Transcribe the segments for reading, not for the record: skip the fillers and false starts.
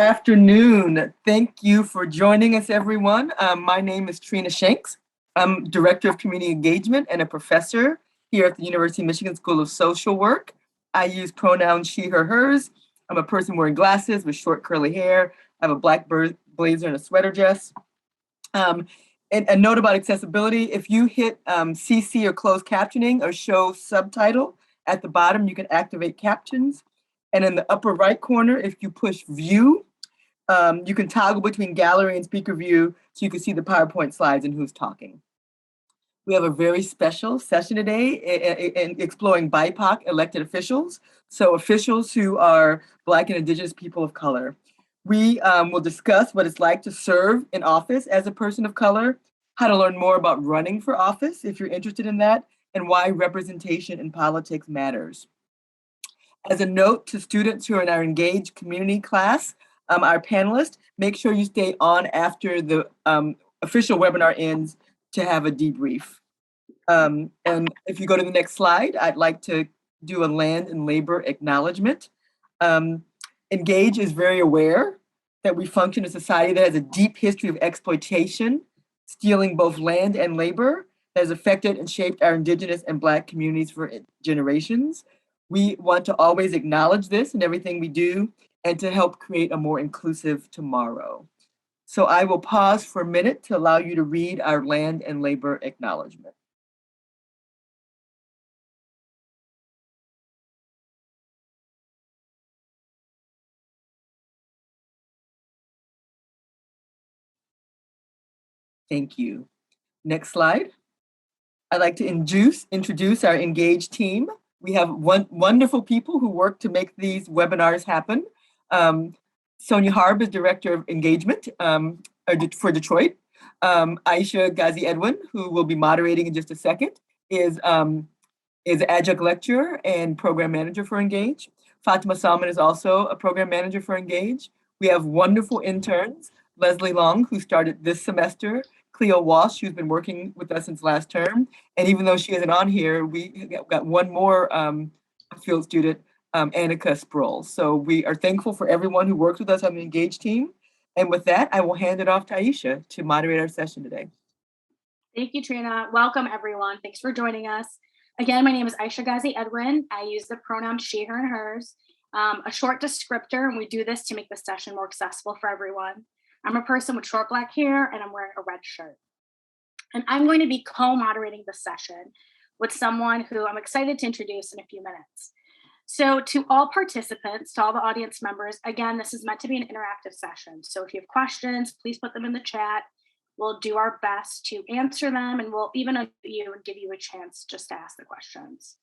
afternoon. Thank you for joining us, everyone. My name is Trina Shanks. I'm Director of Community Engagement and a professor here at the University of Michigan School of Social Work. I use pronouns she, her, hers. I'm a person wearing glasses with short curly hair. I have a black blazer and a sweater dress. And a note about accessibility, if you hit CC or closed captioning or show subtitle at the bottom, you can activate captions. And in the upper right corner, if you push view, you can toggle between gallery and speaker view so you can see the PowerPoint slides and who's talking. We have a very special session today in exploring BIPOC elected officials, so officials who are Black and Indigenous people of color. We will discuss what it's like to serve in office as a person of color, how to learn more about running for office if you're interested in that, and why representation in politics matters. As a note to students who are in our Engage community class, our panelists, make sure you stay on after the official webinar ends to have a debrief. And if you go to the next slide, I'd like to do a land and labor acknowledgement. Engage is very aware that we function in a society that has a deep history of exploitation, stealing both land and labor that has affected and shaped our Indigenous and Black communities for generations. We want to always acknowledge this in everything we do and to help create a more inclusive tomorrow. So I will pause for a minute to allow you to read our land and labor acknowledgement. Thank you. Next slide. I'd like to introduce our Engage team. We have wonderful people who work to make these webinars happen. Sonia Harb is Director of Engagement for Detroit. Aisha Ghazi Edwin, who will be moderating in just a second, is Adjunct Lecturer and Program Manager for Engage. Fatima Salman is also a Program Manager for Engage. We have wonderful interns, Leslie Long, who started this semester, Cleo Walsh, who's been working with us since last term. And even though she isn't on here, we got one more field student, Annika Sproul. So we are thankful for everyone who works with us on the Engage team. And with that, I will hand it off to Aisha to moderate our session today. Thank you, Trina. Welcome, everyone. Thanks for joining us. Again, my name is Aisha Ghazi Edwin. I use the pronoun she, her, and hers. A short descriptor, and we do this to make the session more accessible for everyone. I'm a person with short black hair, and I'm wearing a red shirt. And I'm going to be co-moderating the session with someone who I'm excited to introduce in a few minutes. So to all participants, to all the audience members, again, this is meant to be an interactive session. So if you have questions, please put them in the chat. We'll do our best to answer them, and we'll even unmute you and give you a chance just to ask the questions.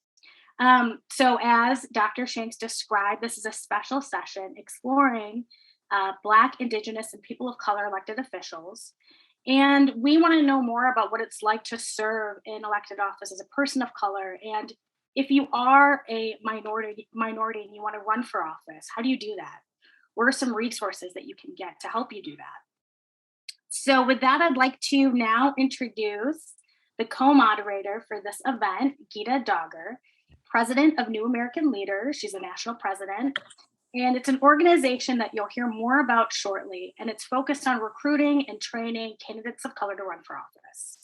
So as Dr. Shanks described, this is a special session exploring Black, Indigenous, and people of color elected officials. And we want to know more about what it's like to serve in elected office as a person of color. And if you are a minority and you want to run for office, how do you do that? What are some resources that you can get to help you do that? So with that, I'd like to now introduce the co-moderator for this event, Gita Dogger, president of New American Leaders. She's a national president. And it's an organization that you'll hear more about shortly. And it's focused on recruiting and training candidates of color to run for office.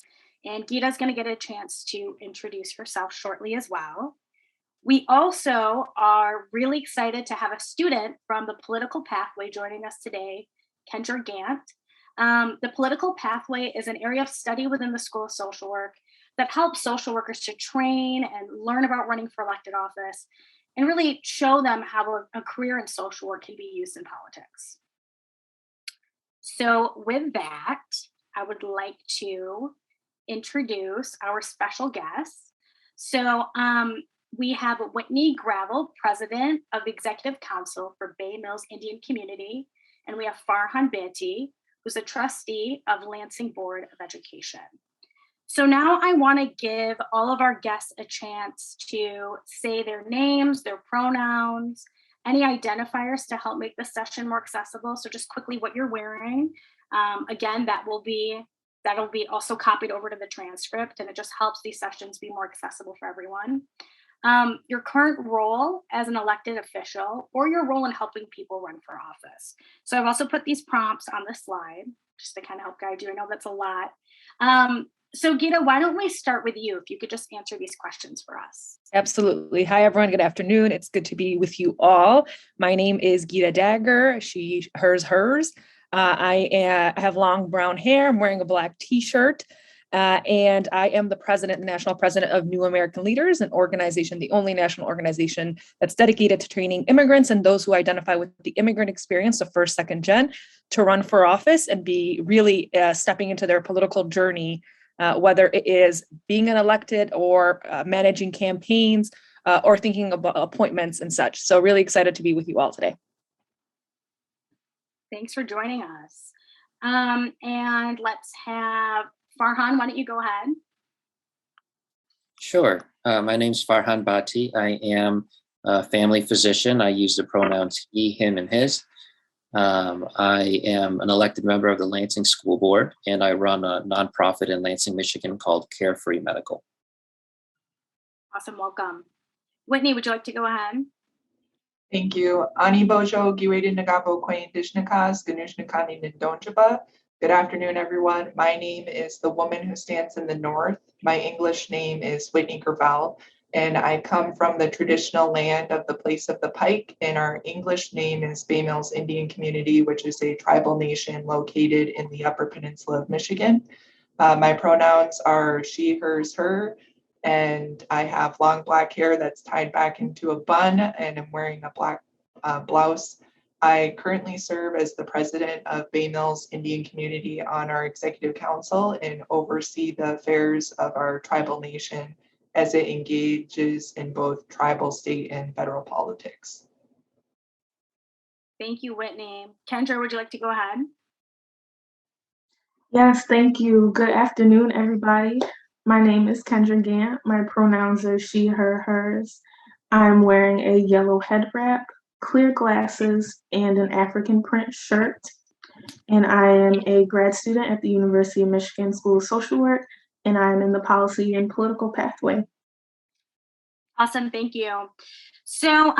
And Gita's going to get a chance to introduce herself shortly as well. We also are really excited to have a student from the Political Pathway joining us today, Kendra Gant. The Political Pathway is an area of study within the School of Social Work that helps social workers to train and learn about running for elected office and really show them how a career in social work can be used in politics. So with that, I would like to introduce our special guests. So we have Whitney Gravel, president of the Executive Council for Bay Mills Indian Community, and we have Farhan Bhatti, who's a trustee of Lansing Board of Education. So now I want to give all of our guests a chance to say their names, their pronouns, any identifiers to help make the session more accessible. So just quickly what you're wearing. Again, that'll be also copied over to the transcript, and it just helps these sessions be more accessible for everyone. your current role as an elected official, or your role in helping people run for office. So I've also put these prompts on the slide just to kind of help guide you. I know that's a lot. So Gita, why don't we start with you? If you could just answer these questions for us. Absolutely. Hi, everyone. Good afternoon. It's good to be with you all. My name is Gita Dagger. She, hers. I have long brown hair. I'm wearing a black t-shirt. And I am the president and national president of New American Leaders, an organization, the only national organization that's dedicated to training immigrants and those who identify with the immigrant experience of first, second gen to run for office and be really stepping into their political journey, whether it is being an elected or managing campaigns or thinking about appointments and such. So really excited to be with you all today. Thanks for joining us. And let's have Farhan, why don't you go ahead? Sure. My name is Farhan Bhatti. I am a family physician. I use the pronouns he, him, and his. I am an elected member of the Lansing School Board, and I run a nonprofit in Lansing, Michigan called Carefree Medical. Awesome, welcome. Whitney, would you like to go ahead? Thank you. Ani Bojo, Giwede Nagabo Kwen Dishnakas, Ganushnakani Ndonjaba. Good afternoon, everyone. My name is the woman who stands in the north. My English name is Whitney Gravel, and I come from the traditional land of the Place of the Pike, and our English name is Bay Mills Indian Community, which is a tribal nation located in the Upper Peninsula of Michigan. My pronouns are she, hers, her, and I have long black hair that's tied back into a bun, and I'm wearing a black blouse. I currently serve as the president of Bay Mills Indian Community on our executive council and oversee the affairs of our tribal nation as it engages in both tribal, state, and federal politics. Thank you, Whitney. Kendra, would you like to go ahead? Yes, thank you. Good afternoon, everybody. My name is Kendra Gant. My pronouns are she, her, hers. I'm wearing a yellow head wrap, clear glasses, and an African print shirt. And I am a grad student at the University of Michigan School of Social Work, and I'm in the policy and political pathway. Awesome, thank you. So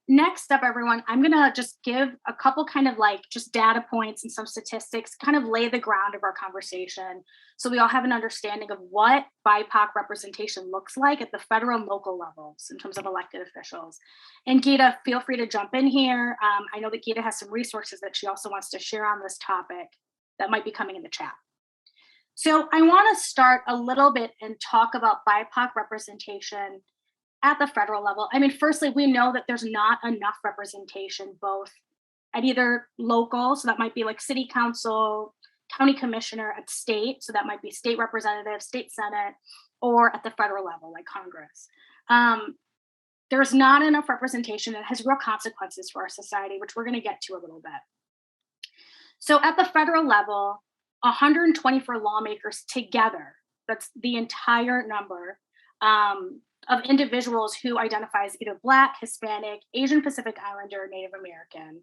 next up, everyone, I'm gonna just give a couple kind of like just data points and some statistics, kind of lay the ground of our conversation so we all have an understanding of what BIPOC representation looks like at the federal and local levels in terms of elected officials. And Gita, feel free to jump in here. I know that Gita has some resources that she also wants to share on this topic that might be coming in the chat. So I wanna start a little bit and talk about BIPOC representation at the federal level. I mean, firstly, we know that there's not enough representation both at either local, so that might be like city council, county commissioner, at state, so that might be state representative, state senate, or at the federal level, like Congress. There's not enough representation that has real consequences for our society, which we're gonna get to a little bit. So at the federal level, 124 lawmakers together, that's the entire number, of individuals who identify as either Black, Hispanic, Asian Pacific Islander, or Native American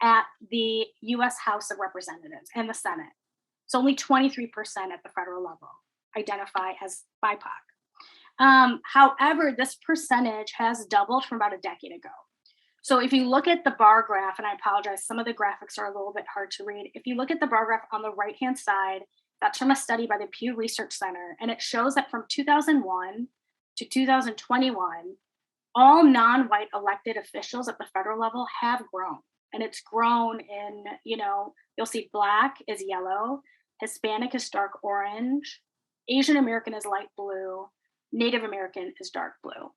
at the US House of Representatives and the Senate. So only 23% at the federal level identify as BIPOC. However, this percentage has doubled from about a decade ago. So if you look at the bar graph, and I apologize, some of the graphics are a little bit hard to read. If you look at the bar graph on the right-hand side, that's from a study by the Pew Research Center, and it shows that from 2001 to 2021, all non-white elected officials at the federal level have grown. And it's grown in, you'll see Black is yellow, Hispanic is dark orange, Asian American is light blue, Native American is dark blue.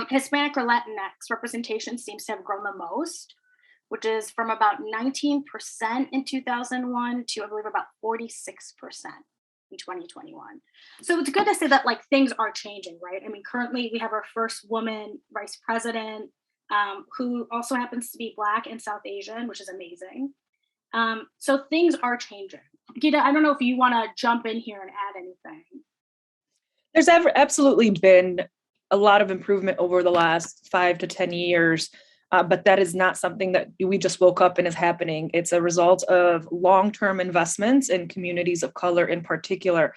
Hispanic or Latinx representation seems to have grown the most, which is from about 19% in 2001 to I believe about 46% in 2021. So it's good to say that like things are changing, right? I mean, currently we have our first woman vice president who also happens to be Black and South Asian, which is amazing. So things are changing. Gita, I don't know if you want to jump in here and add anything. There's absolutely been a lot of improvement over the last 5 to 10 years. But that is not something that we just woke up and is happening. It's a result of long-term investments in communities of color in particular.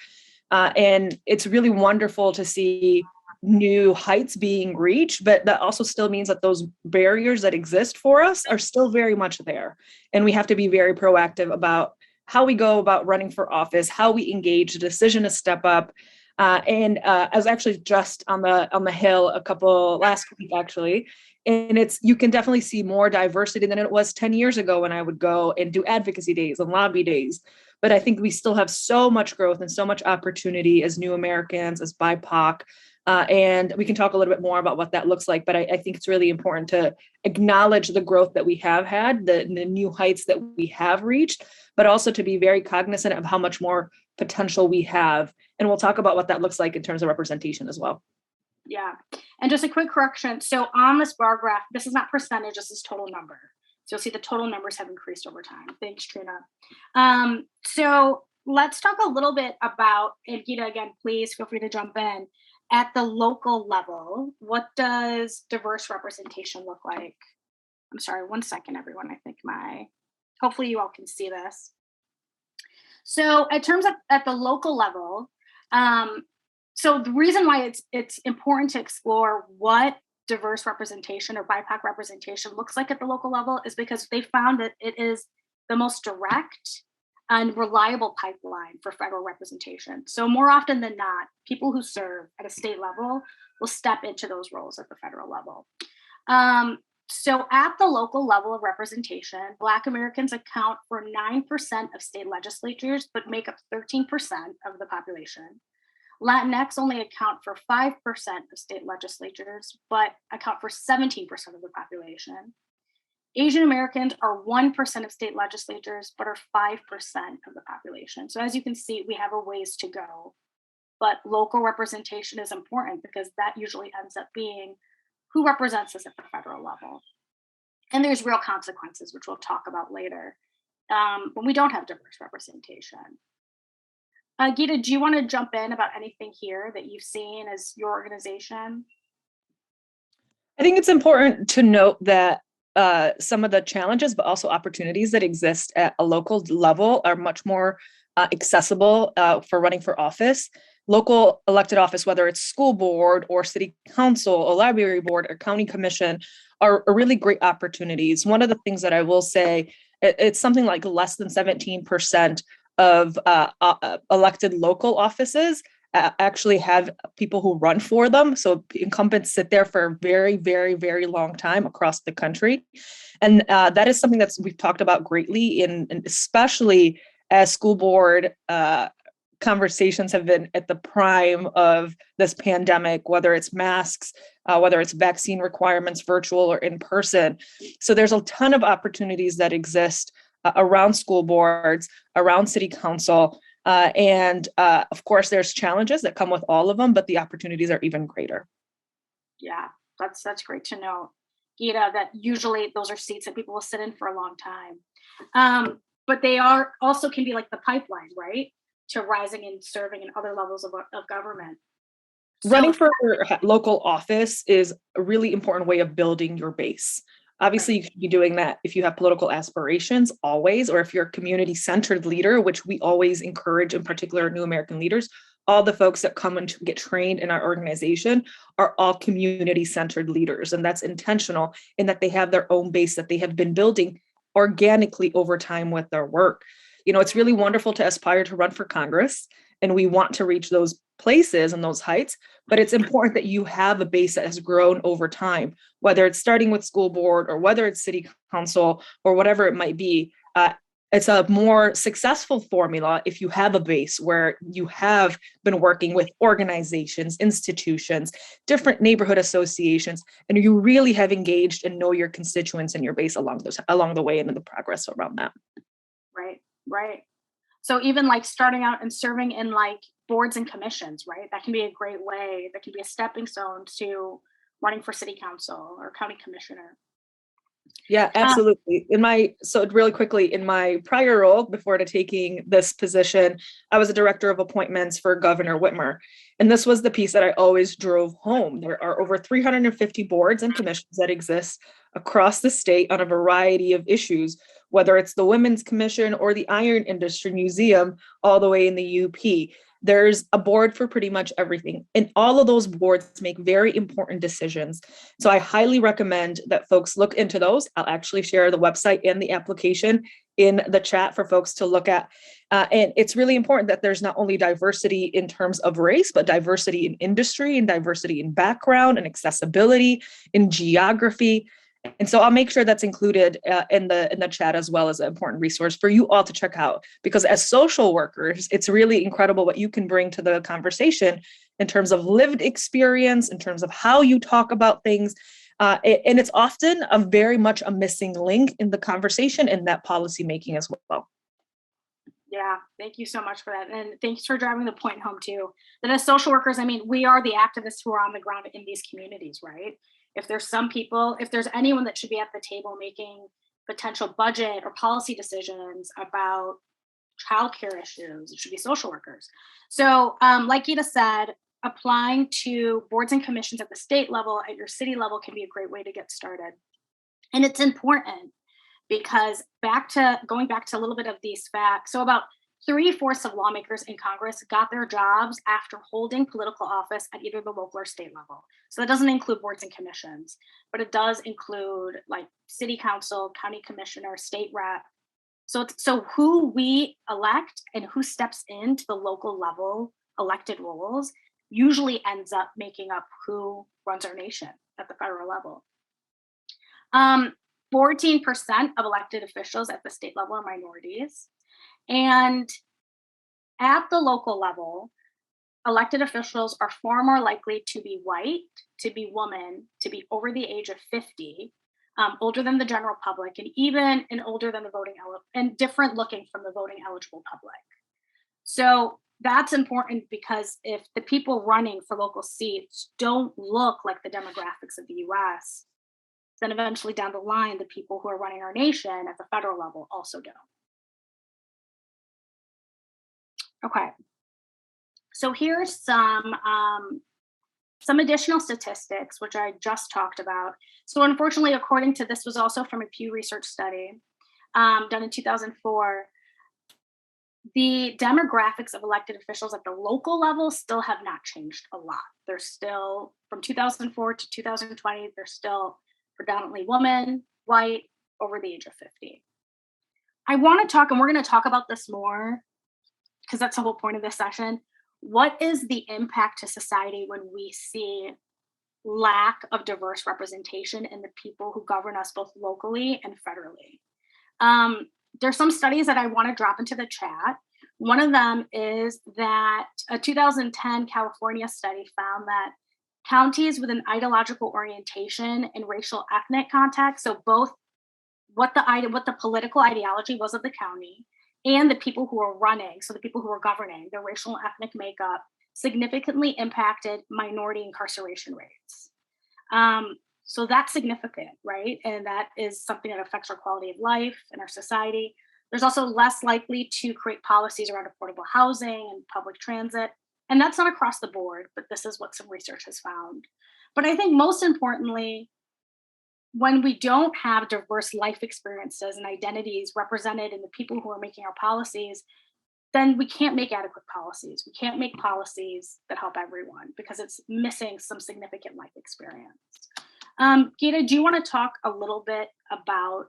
And it's really wonderful to see new heights being reached, but that also still means that those barriers that exist for us are still very much there. And we have to be very proactive about how we go about running for office, how we engage, the decision to step up. I was actually just on the Hill last week actually, and you can definitely see more diversity than it was 10 years ago when I would go and do advocacy days and lobby days. But I think we still have so much growth and so much opportunity as new Americans, as BIPOC. And we can talk a little bit more about what that looks like. But I think it's really important to acknowledge the growth that we have had, the new heights that we have reached, but also to be very cognizant of how much more potential we have. And we'll talk about what that looks like in terms of representation as well. Yeah. And just a quick correction. So on this bar graph, this is not percentage, this is total number. So you'll see the total numbers have increased over time. Thanks, Trina. So let's talk a little bit about, and Gita, again, please feel free to jump in. At the local level, what does diverse representation look like? I'm sorry, 1 second, everyone. I think hopefully you all can see this. So in terms of at the local level, so the reason why it's important to explore what diverse representation or BIPOC representation looks like at the local level is because they found that it is the most direct and reliable pipeline for federal representation. So more often than not, people who serve at a state level will step into those roles at the federal level. So at the local level of representation, Black Americans account for 9% of state legislatures, but make up 13% of the population. Latinx only account for 5% of state legislatures, but account for 17% of the population. Asian Americans are 1% of state legislatures, but are 5% of the population. So as you can see, we have a ways to go, but local representation is important because that usually ends up being who represents us at the federal level. And there's real consequences, which we'll talk about later, when we don't have diverse representation. Gita, do you want to jump in about anything here that you've seen as your organization? I think it's important to note that some of the challenges, but also opportunities that exist at a local level are much more accessible for running for office. Local elected office, whether it's school board or city council or library board or county commission, are really great opportunities. One of the things that I will say, it's something like less than 17% of elected local offices actually have people who run for them. So incumbents sit there for a very, very, very long time across the country. And that is something we've talked about greatly, and especially as school board conversations have been at the prime of this pandemic, whether it's masks, whether it's vaccine requirements, virtual or in person. So there's a ton of opportunities that exist around school boards, around city council. And of course, there's challenges that come with all of them, but the opportunities are even greater. Yeah, that's great to know, Gita, that usually those are seats that people will sit in for a long time. But they are also can be like the pipeline, right, to rising and serving in other levels of government. Running for local office is a really important way of building your base. Obviously, you should be doing that if you have political aspirations always, or if you're a community-centered leader, which we always encourage, in particular, new American leaders. All the folks that come and get trained in our organization are all community-centered leaders. And that's intentional in that they have their own base that they have been building organically over time with their work. You know, it's really wonderful to aspire to run for Congress, and we want to reach those places and those heights, but it's important that you have a base that has grown over time, whether it's starting with school board or whether it's city council or whatever it might be. It's a more successful formula if you have a base where you have been working with organizations, institutions, different neighborhood associations, and you really have engaged and know your constituents and your base along the way and in the progress around that. Right. So even like starting out and serving in like boards and commissions, right? That can be a great way. That can be a stepping stone to running for city council or county commissioner. Yeah, absolutely. Really quickly, in my prior role before taking this position, I was a director of appointments for Governor Whitmer. And this was the piece that I always drove home. There are over 350 boards and commissions that exist across the state on a variety of issues, whether it's the Women's Commission or the Iron Industry Museum, all the way in the UP. There's a board for pretty much everything. And all of those boards make very important decisions. So I highly recommend that folks look into those. I'll actually share the website and the application in the chat for folks to look at. And it's really important that there's not only diversity in terms of race, but diversity in industry and diversity in background and accessibility, in geography. And so I'll make sure that's included in the chat as well as an important resource for you all to check out, because as social workers, it's really incredible what you can bring to the conversation in terms of lived experience, in terms of how you talk about things. And it's often very much a missing link in the conversation and that policy making as well. Yeah, thank you so much for that. And thanks for driving the point home too, that as social workers, I mean, we are the activists who are on the ground in these communities, right? If there's some people, if there's anyone that should be at the table making potential budget or policy decisions about childcare issues, it should be social workers. So like Gita said, applying to boards and commissions at the state level, at your city level, can be a great way to get started. And it's important because going back to a little bit of these facts, so about 3/4 of lawmakers in Congress got their jobs after holding political office at either the local or state level. So that doesn't include boards and commissions, but it does include like city council, county commissioner, state rep. So who we elect and who steps into the local level elected roles usually ends up making up who runs our nation at the federal level. 14% of elected officials at the state level are minorities. And at the local level, elected officials are far more likely to be white, to be woman, to be over the age of 50, older than the general public, and older than the voting and different looking from the voting eligible public. So that's important because if the people running for local seats don't look like the demographics of the US, then eventually down the line, the people who are running our nation at the federal level also don't. Okay, so here's some additional statistics, which I just talked about. So unfortunately, according to this was also from a Pew Research study done in 2004, the demographics of elected officials at the local level still have not changed a lot. They're still, from 2004 to 2020, they're still predominantly women, white, over the age of 50. I want to talk, and we're going to talk about this more, because that's the whole point of this session. What is the impact to society when we see lack of diverse representation in the people who govern us both locally and federally? There's some studies that I want to drop into the chat. One of them is that a 2010 California study found that counties with an ideological orientation and racial ethnic context, so both what the political ideology was of the county and the people who are running, so the people who are governing, their racial and ethnic makeup, significantly impacted minority incarceration rates. So that's significant, right? And that is something that affects our quality of life and our society. There's also less likely to create policies around affordable housing and public transit. And that's not across the board, but this is what some research has found. But I think most importantly, when we don't have diverse life experiences and identities represented in the people who are making our policies, then we can't make adequate policies. We can't make policies that help everyone because it's missing some significant life experience. Gita, do you want to talk a little bit about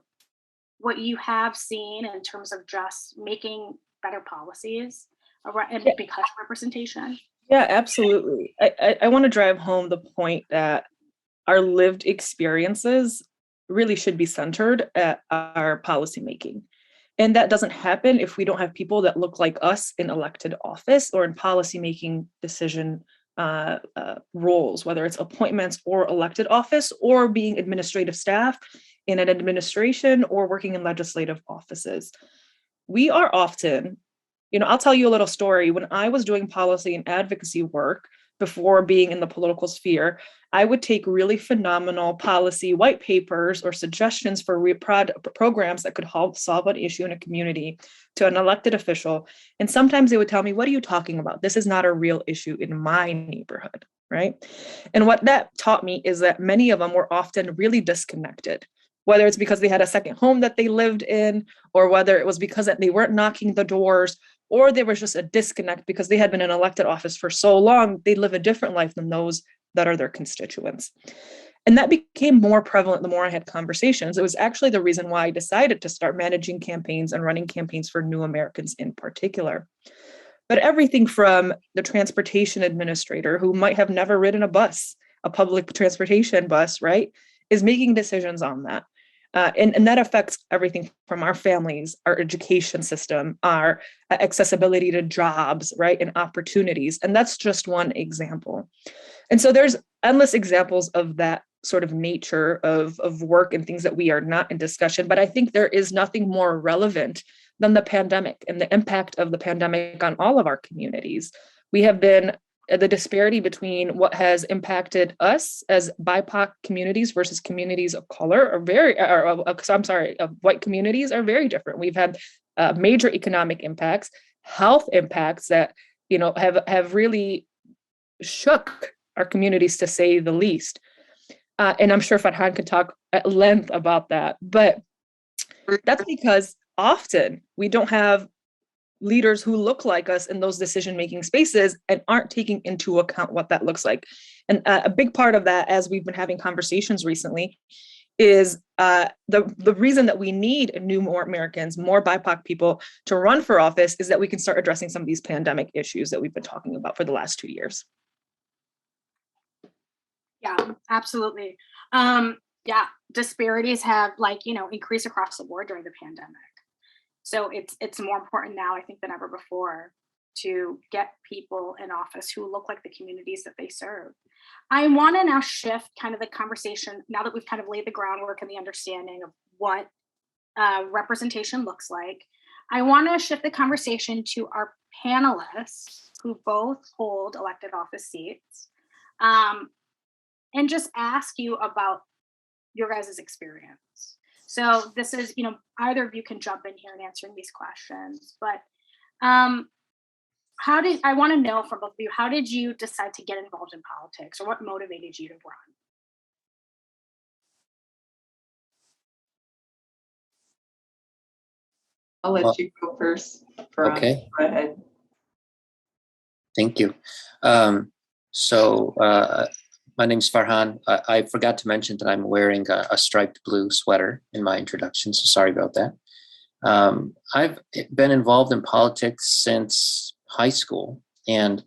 what you have seen in terms of just making better policies and because of representation? Yeah, absolutely. I want to drive home the point that our lived experiences really should be centered at our policymaking. And that doesn't happen if we don't have people that look like us in elected office or in policymaking decision roles, whether it's appointments or elected office or being administrative staff in an administration or working in legislative offices. We are often, I'll tell you a little story. When I was doing policy and advocacy work before being in the political sphere, I would take really phenomenal policy white papers or suggestions for programs that could help solve an issue in a community to an elected official. And sometimes they would tell me, what are you talking about? This is not a real issue in my neighborhood, right? And what that taught me is that many of them were often really disconnected, whether it's because they had a second home that they lived in, or whether it was because they weren't knocking the doors, or there was just a disconnect because they had been in elected office for so long, they live a different life than those that are their constituents. And that became more prevalent the more I had conversations. It was actually the reason why I decided to start managing campaigns and running campaigns for new Americans in particular. But everything from the transportation administrator who might have never ridden a bus, a public transportation bus, right, is making decisions on that. And that affects everything from our families, our education system, our accessibility to jobs, right, and opportunities. And that's just one example. And so there's endless examples of that sort of nature of work and things that we are not in discussion. But I think there is nothing more relevant than the pandemic and the impact of the pandemic on all of our communities. We have been, the disparity between what has impacted us as BIPOC communities versus communities of color are of white communities are very different. We've had major economic impacts, health impacts that, have really shook our communities, to say the least. And I'm sure Farhan could talk at length about that, but that's because often we don't have leaders who look like us in those decision-making spaces and aren't taking into account what that looks like. And a big part of that, as we've been having conversations recently, is the reason that we need more Americans, more BIPOC people to run for office is that we can start addressing some of these pandemic issues that we've been talking about for the last 2 years. Yeah, absolutely. Disparities have increased across the board during the pandemic. So it's more important now, I think, than ever before to get people in office who look like the communities that they serve. I want to now shift kind of the conversation, now that we've kind of laid the groundwork and the understanding of what representation looks like. I want to shift the conversation to our panelists who both hold elected office seats, and just ask you about your guys' experience. So this is, either of you can jump in here and answering these questions, but I want to know from both of you, how did you decide to get involved in politics, or what motivated you to run? I'll let you go first. Okay. Go ahead. Thank you. My name's Farhan. I forgot to mention that I'm wearing a striped blue sweater in my introduction, so sorry about that. I've been involved in politics since high school, and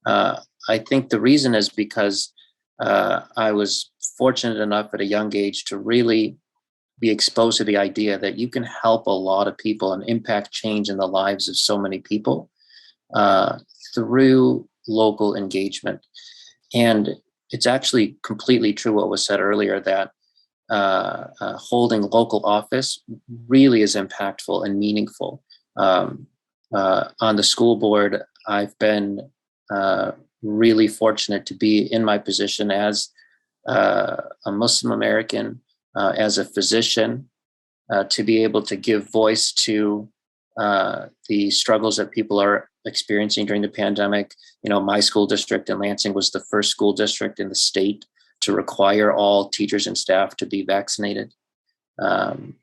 I think the reason is because I was fortunate enough at a young age to really be exposed to the idea that you can help a lot of people and impact change in the lives of so many people through local engagement. And it's actually completely true what was said earlier, that holding local office really is impactful and meaningful. On the school board, I've been really fortunate to be in my position as a Muslim American, as a physician, to be able to give voice to the struggles that people are experiencing during the pandemic. My school district in Lansing was the first school district in the state to require all teachers and staff to be vaccinated. And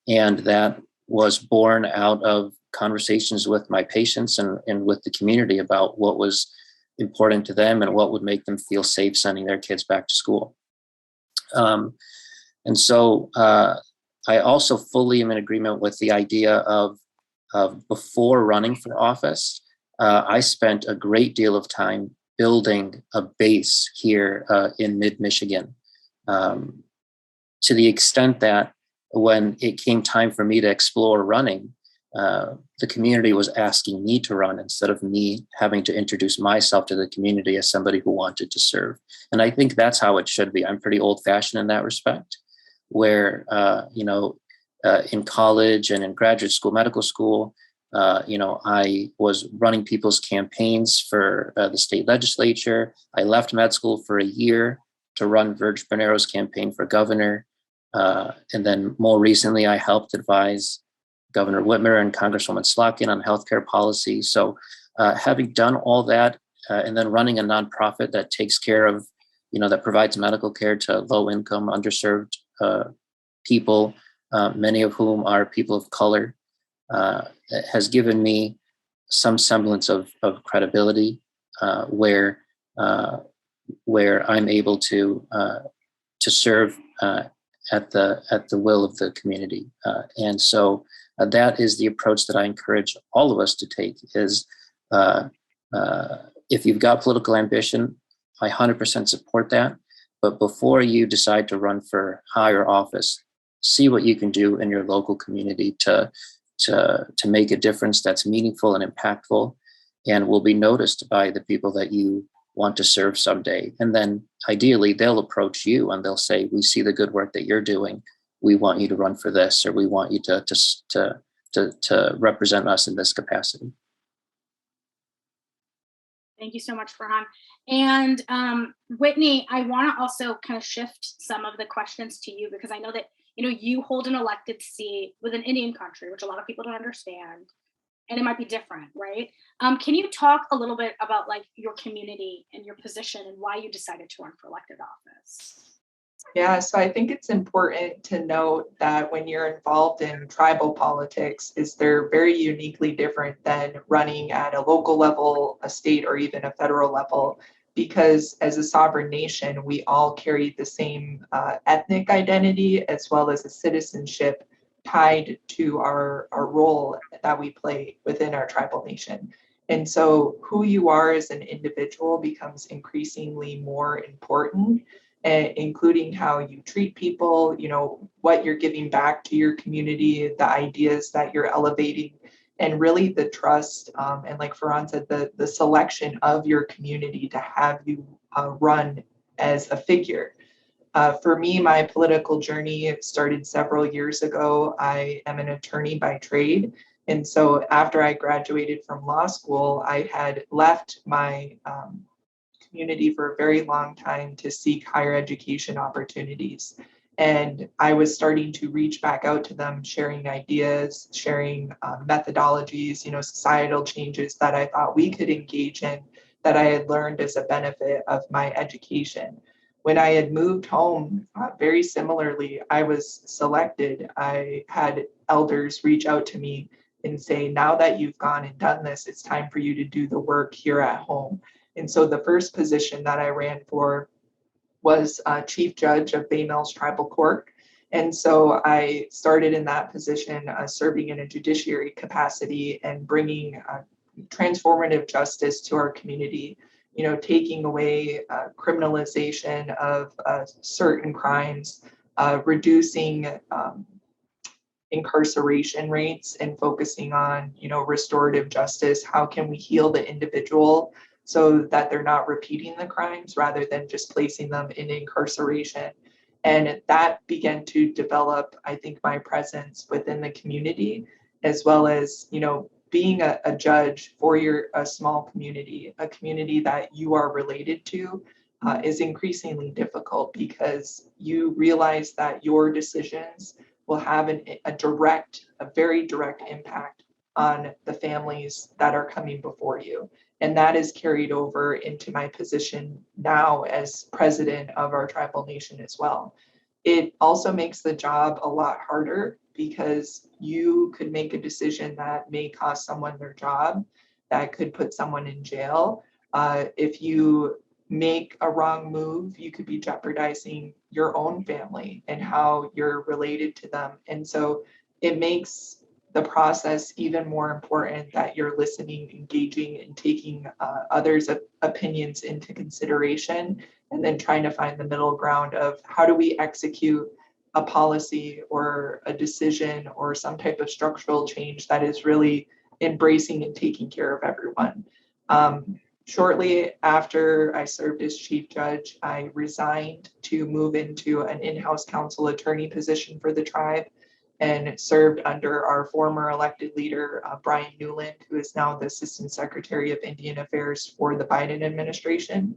that was born out of conversations with my patients and with the community about what was important to them and what would make them feel safe sending their kids back to school. And so I also fully am in agreement with the idea of before running for office, I spent a great deal of time building a base here in mid-Michigan, to the extent that when it came time for me to explore running, the community was asking me to run instead of me having to introduce myself to the community as somebody who wanted to serve. And I think that's how it should be. I'm pretty old-fashioned in that respect, where, in college and in graduate school, medical school, I was running people's campaigns for the state legislature. I left med school for a year to run Virg Bonero's campaign for governor. And then more recently, I helped advise Governor Whitmer and Congresswoman Slotkin on healthcare policy. So having done all that, and then running a nonprofit that takes care of, that provides medical care to low-income, underserved people, many of whom are people of color, has given me some semblance of credibility, where I'm able to serve at the will of the community. And so that is the approach that I encourage all of us to take. Is if you've got political ambition, I 100% support that. But before you decide to run for higher office, see what you can do in your local community to make a difference that's meaningful and impactful, and will be noticed by the people that you want to serve someday. And then ideally they'll approach you and they'll say, we see the good work that you're doing. We want you to run for this, or we want you to represent us in this capacity. Thank you so much, Farhan. And Whitney, I want to also kind of shift some of the questions to you, because I know that you hold an elected seat with an Indian country, which a lot of people don't understand, and it might be different, right? Can you talk a little bit about like your community and your position and why you decided to run for elected office? Yeah, so I think it's important to note that when you're involved in tribal politics, they're very uniquely different than running at a local level, a state, or even a federal level, because as a sovereign nation, we all carry the same ethnic identity as well as a citizenship tied to our role that we play within our tribal nation. And so who you are as an individual becomes increasingly more important, including how you treat people, what you're giving back to your community, the ideas that you're elevating, and really the trust, and like Farhan said, the selection of your community to have you run as a figure. For me, my political journey started several years ago. I am an attorney by trade. And so after I graduated from law school, I had left my community for a very long time to seek higher education opportunities. And I was starting to reach back out to them, sharing ideas, sharing methodologies, societal changes that I thought we could engage in, that I had learned as a benefit of my education. When I had moved home, very similarly, I was selected. I had elders reach out to me and say, now that you've gone and done this, it's time for you to do the work here at home. And so the first position that I ran for was Chief Judge of Bay Mills Tribal Court. And so I started in that position, serving in a judiciary capacity and bringing transformative justice to our community, taking away criminalization of certain crimes, reducing incarceration rates, and focusing on, restorative justice. How can we heal the individual so that they're not repeating the crimes rather than just placing them in incarceration? And that began to develop, I think, my presence within the community, as well as, being a judge for a small community, a community that you are related to, is increasingly difficult, because you realize that your decisions will have a very direct impact on the families that are coming before you. And that is carried over into my position now as president of our tribal nation as well. It also makes the job a lot harder, because you could make a decision that may cost someone their job, that could put someone in jail. If you make a wrong move, you could be jeopardizing your own family and how you're related to them. And so it makes the process even more important that you're listening, engaging, and taking others' opinions into consideration, and then trying to find the middle ground of how do we execute a policy or a decision or some type of structural change that is really embracing and taking care of everyone. Shortly after I served as chief judge, I resigned to move into an in-house council attorney position for the tribe, and served under our former elected leader, Brian Newland, who is now the Assistant Secretary of Indian Affairs for the Biden administration.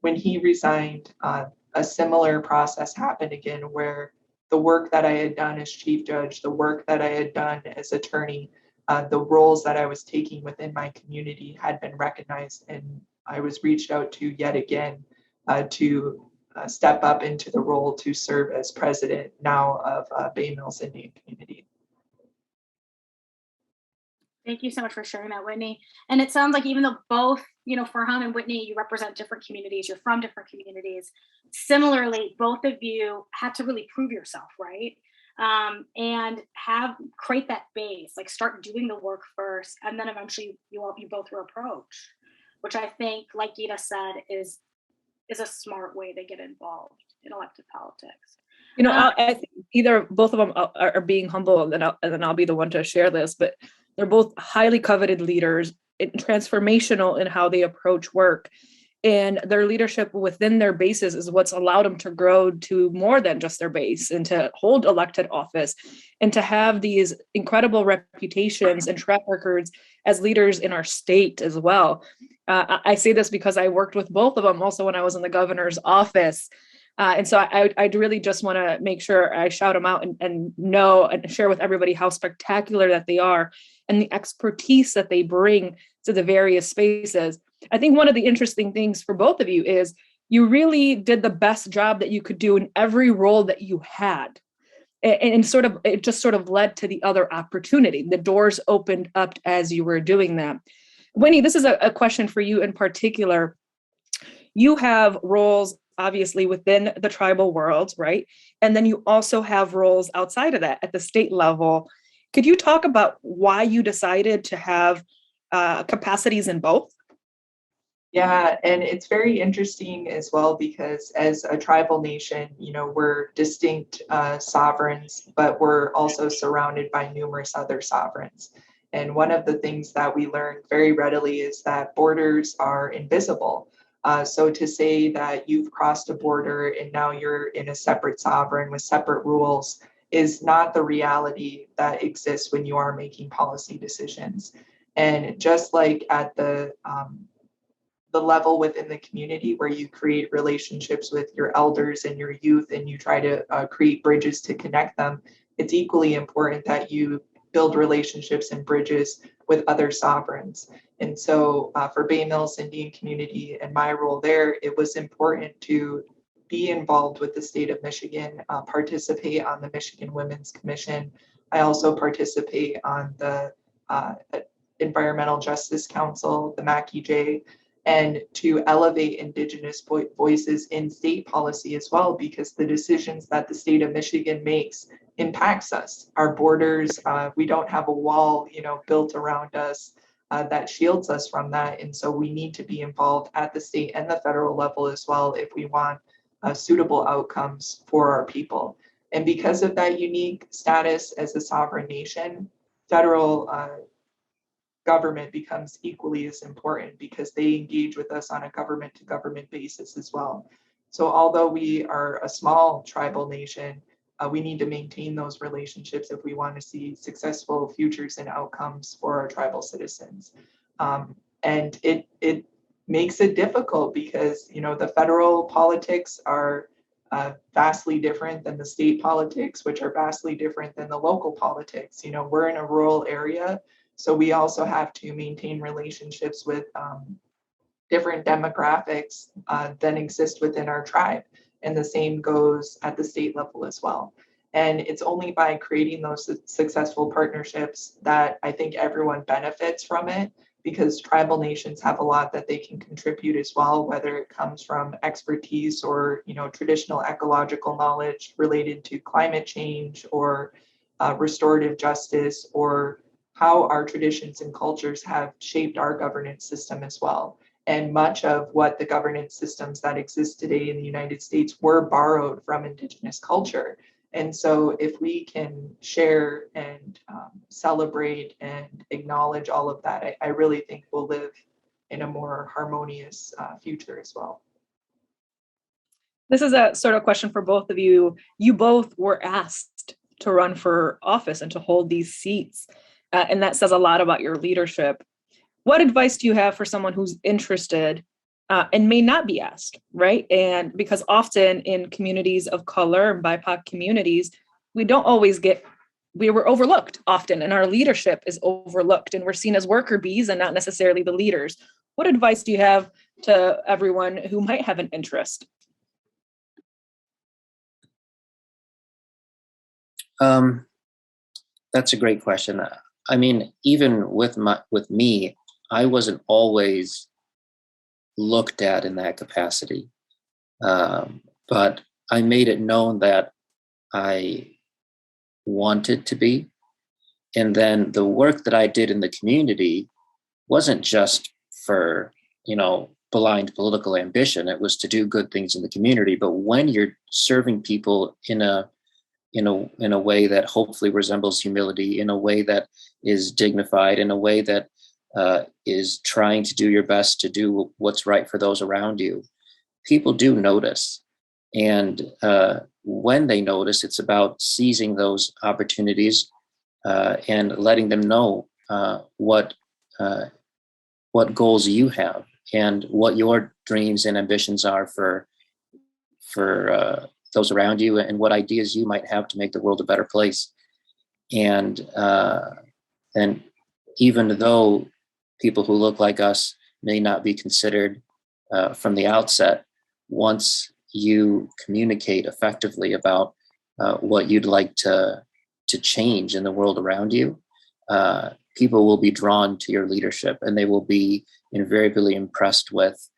When he resigned, a similar process happened again, where the work that I had done as chief judge, the work that I had done as attorney, the roles that I was taking within my community had been recognized, and I was reached out to yet again to step up into the role to serve as president now of Bay Mills Indian Community. Thank you so much for sharing that, Whitney. And it sounds like even though both, Farhan and Whitney, you represent different communities, you're from different communities. Similarly, both of you had to really prove yourself, right? And create that base, like start doing the work first, and then eventually you both were approached, which I think, like Gita said, is a smart way to get involved in elected politics. I think either both of them are being humble, and then I'll be the one to share this, but they're both highly coveted leaders, transformational in how they approach work. And their leadership within their bases is what's allowed them to grow to more than just their base and to hold elected office and to have these incredible reputations and track records as leaders in our state as well. I say this because I worked with both of them also when I was in the governor's office. And so I'd really just want to make sure I shout them out and know and share with everybody how spectacular that they are and the expertise that they bring to the various spaces. I think one of the interesting things for both of you is you really did the best job that you could do in every role that you had. And it just sort of led to the other opportunity. The doors opened up as you were doing that. Winnie, this is a question for you in particular. You have roles obviously within the tribal world, right? And then you also have roles outside of that at the state level. Could you talk about why you decided to have capacities in both? Yeah, and it's very interesting as well because as a tribal nation, we're distinct sovereigns, but we're also surrounded by numerous other sovereigns. And one of the things that we learned very readily is that borders are invisible. So to say that you've crossed a border and now you're in a separate sovereign with separate rules is not the reality that exists when you are making policy decisions. And just like at the level within the community where you create relationships with your elders and your youth and you try to create bridges to connect them, it's equally important that you build relationships and bridges with other sovereigns. And so for Bay Mills Indian community and my role there, it was important to be involved with the state of Michigan, participate on the Michigan Women's Commission. I also participate on the Environmental Justice Council, the MACEJ, and to elevate Indigenous voices in state policy as well, because the decisions that the state of Michigan makes impacts us. Our borders, we don't have a wall, built around us that shields us from that. And so we need to be involved at the state and the federal level as well if we want suitable outcomes for our people. And because of that unique status as a sovereign nation, federal government becomes equally as important because they engage with us on a government to government basis as well. So although we are a small tribal nation, we need to maintain those relationships if we want to see successful futures and outcomes for our tribal citizens. And it makes it difficult because, the federal politics are vastly different than the state politics, which are vastly different than the local politics. We're in a rural area, so we also have to maintain relationships with different demographics than exist within our tribe. And the same goes at the state level as well. And it's only by creating those successful partnerships that I think everyone benefits from it, because tribal nations have a lot that they can contribute as well, whether it comes from expertise or traditional ecological knowledge related to climate change or restorative justice, or how our traditions and cultures have shaped our governance system as well. And much of what the governance systems that exist today in the United States were borrowed from Indigenous culture. And so if we can share and celebrate and acknowledge all of that, I really think we'll live in a more harmonious future as well. This is a sort of question for both of you. You both were asked to run for office and to hold these seats. And that says a lot about your leadership. What advice do you have for someone who's interested and may not be asked, right? And because often in communities of color and BIPOC communities, we were overlooked often, and our leadership is overlooked, and we're seen as worker bees and not necessarily the leaders. What advice do you have to everyone who might have an interest? That's a great question. I mean, even with me, I wasn't always looked at in that capacity. But I made it known that I wanted to be. And then the work that I did in the community wasn't just for, blind political ambition. It was to do good things in the community. But when you're serving people in a way that hopefully resembles humility, in a way that is dignified, in a way that is trying to do your best to do what's right for those around you, people do notice. And when they notice, it's about seizing those opportunities and letting them know what goals you have and what your dreams and ambitions are for those around you, and what ideas you might have to make the world a better place. And even though people who look like us may not be considered from the outset, once you communicate effectively about what you'd like to change in the world around you, people will be drawn to your leadership, and they will be invariably impressed with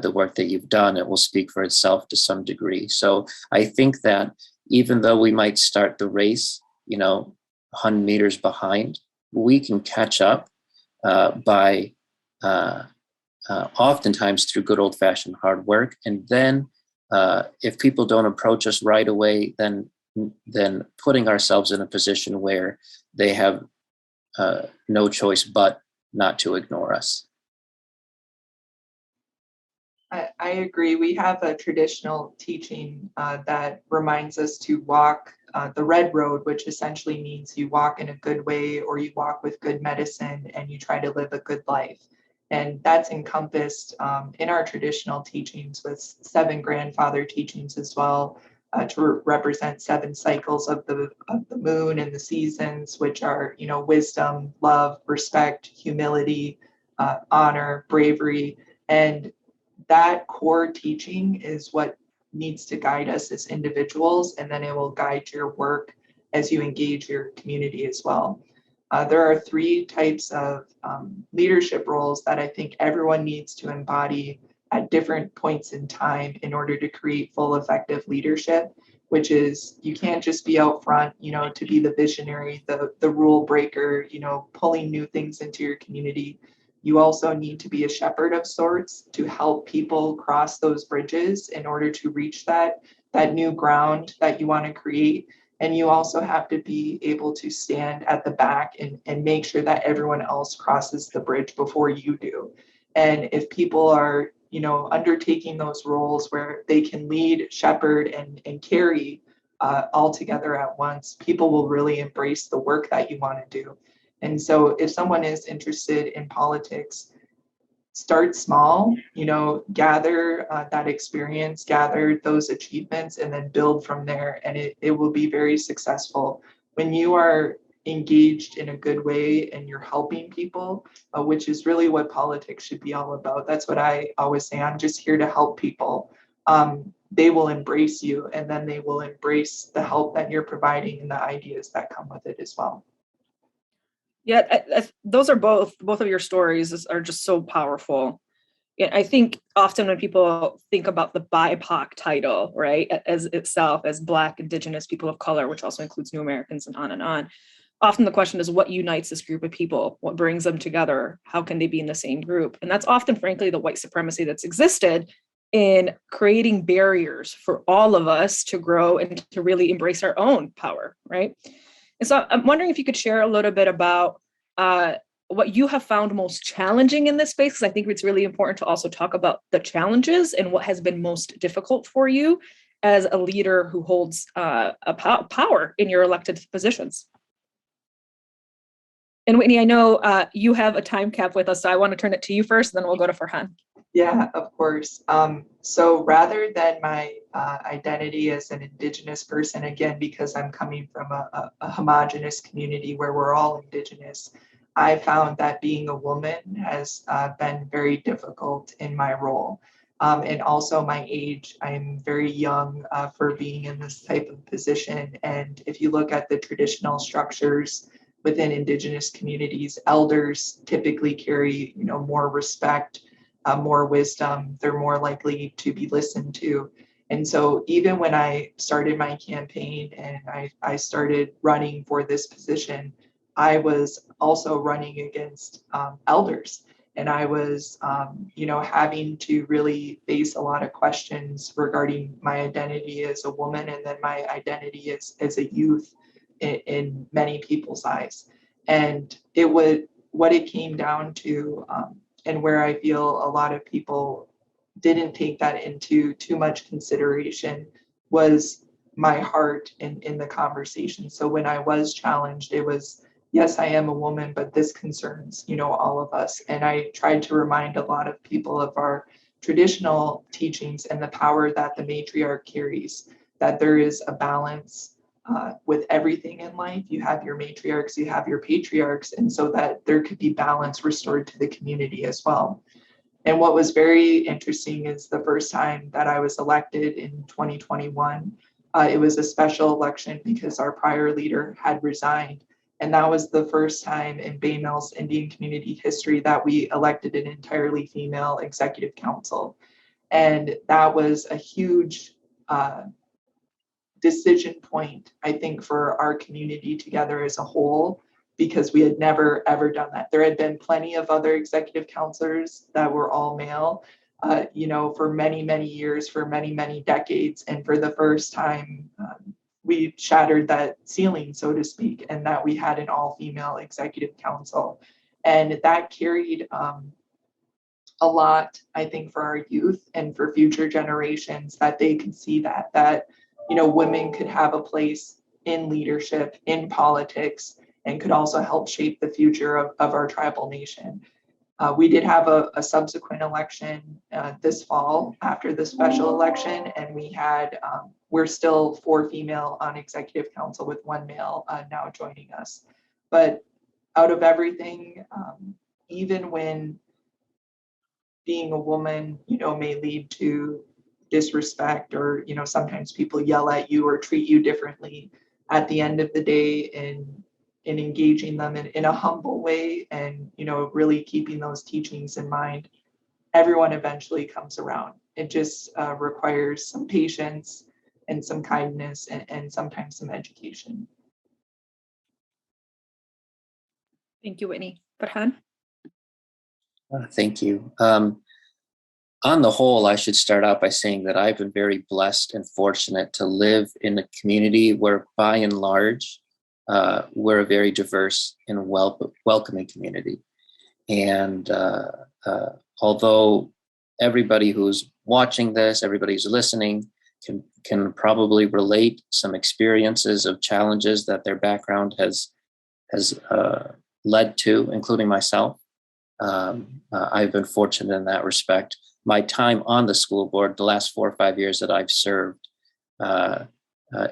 the work that you've done. It will speak for itself to some degree. So I think that even though we might start the race, 100 meters behind, we can catch up by oftentimes through good old-fashioned hard work. And then if people don't approach us right away, then putting ourselves in a position where they have no choice but not to ignore us. I agree. We have a traditional teaching that reminds us to walk the red road, which essentially means you walk in a good way, or you walk with good medicine, and you try to live a good life. And that's encompassed in our traditional teachings with 7 grandfather teachings as well, to represent 7 cycles of the moon and the seasons, which are, wisdom, love, respect, humility, honor, bravery. And that core teaching is what needs to guide us as individuals, and then it will guide your work as you engage your community as well. There are 3 types of leadership roles that I think everyone needs to embody at different points in time in order to create full effective leadership, which is, you can't just be out front, to be the visionary, the rule breaker, pulling new things into your community. You also need to be a shepherd of sorts to help people cross those bridges in order to reach that new ground that you want to create. And you also have to be able to stand at the back and make sure that everyone else crosses the bridge before you do. And if people are, undertaking those roles where they can lead, shepherd, and carry all together at once, people will really embrace the work that you want to do. And so if someone is interested in politics, start small, gather that experience, gather those achievements, and then build from there. And it will be very successful. When you are engaged in a good way and you're helping people, which is really what politics should be all about. That's what I always say. I'm just here to help people. They will embrace you, and then they will embrace the help that you're providing and the ideas that come with it as well. Yeah, those are both of your stories are just so powerful. Yeah, I think often when people think about the BIPOC title, right, as itself, as Black, Indigenous, people of color, which also includes New Americans and on, often the question is, what unites this group of people? What brings them together? How can they be in the same group? And that's often, frankly, the white supremacy that's existed in creating barriers for all of us to grow and to really embrace our own power, right? And so I'm wondering if you could share a little bit about what you have found most challenging in this space, because I think it's really important to also talk about the challenges and what has been most difficult for you as a leader who holds power in your elected positions. And Whitney, I know you have a time cap with us, so I want to turn it to you first, and then we'll go to Farhan. Yeah, of course. So rather than my identity as an Indigenous person, again, because I'm coming from a homogenous community where we're all Indigenous, I found that being a woman has been very difficult in my role. And also my age, I'm very young for being in this type of position. And if you look at the traditional structures within Indigenous communities, elders typically carry, more respect, more wisdom. They're more likely to be listened to. And so even when I started my campaign and I started running for this position, I was also running against elders. And I was, having to really face a lot of questions regarding my identity as a woman and then my identity as a youth in many people's eyes. And what it came down to, and where I feel a lot of people didn't take that into too much consideration, was my heart in the conversation. So when I was challenged, it was, yes, I am a woman, but this concerns, all of us. And I tried to remind a lot of people of our traditional teachings and the power that the matriarch carries, that there is a balance with everything in life. You have your matriarchs, you have your patriarchs, and so that there could be balance restored to the community as well. And what was very interesting is the first time that I was elected in 2021, it was a special election because our prior leader had resigned. And that was the first time in Bay Mills Indian community history that we elected an entirely female executive council. And that was a huge decision point, I think, for our community together as a whole, because we had never, ever done that. There had been plenty of other executive counselors that were all male, for many, many years, for many, many decades. And for the first time, we shattered that ceiling, so to speak, and that we had an all-female executive council. And that carried a lot, I think, for our youth and for future generations, that they could see that women could have a place in leadership, in politics, and could also help shape the future of our tribal nation. We did have a subsequent election this fall after the special election, and we're still 4 female on executive council with 1 male now joining us. But out of everything, even when being a woman, may lead to disrespect, or, sometimes people yell at you or treat you differently, at the end of the day, in engaging them in a humble way and, really keeping those teachings in mind, everyone eventually comes around. It just requires some patience and some kindness and sometimes some education. Thank you, Whitney. Farhan? Thank you. On the whole, I should start out by saying that I've been very blessed and fortunate to live in a community where, by and large, we're a very diverse and welcoming community. And although everybody who's watching this, everybody who's listening, can probably relate some experiences of challenges that their background has led to, including myself. I've been fortunate in that respect. My time on the school board, the last 4 or 5 years that I've served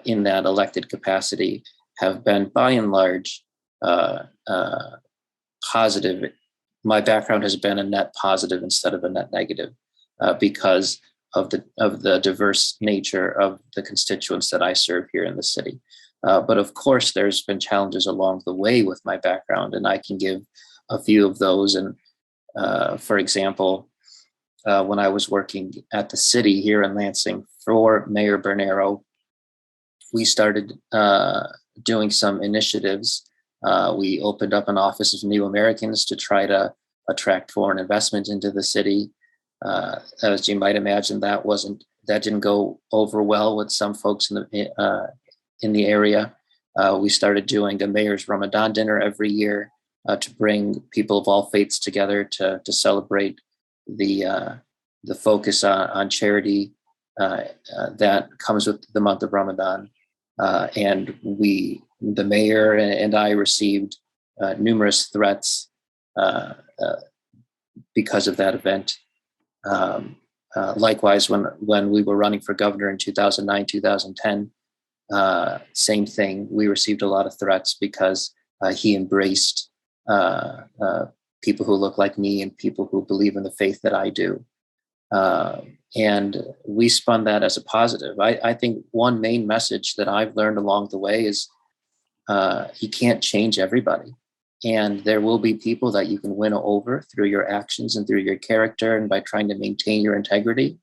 in that elected capacity, have been, by and large, positive. My background has been a net positive instead of a net negative, because of the diverse nature of the constituents that I serve here in the city. But of course, there's been challenges along the way with my background, and I can give a few of those. And for example, when I was working at the city here in Lansing for Mayor Bernero, we started doing some initiatives. We opened up an Office of New Americans to try to attract foreign investment into the city. As you might imagine, that didn't go over well with some folks in the area. We started doing a mayor's Ramadan dinner every year to bring people of all faiths together to celebrate the focus on charity that comes with the month of Ramadan. And the mayor and I received numerous threats because of that event. Likewise, when we were running for governor in 2009, 2010, same thing. We received a lot of threats because he embraced people who look like me and people who believe in the faith that I do. And we spun that as a positive. I think one main message that I've learned along the way is you can't change everybody. And there will be people that you can win over through your actions and through your character and by trying to maintain your integrity.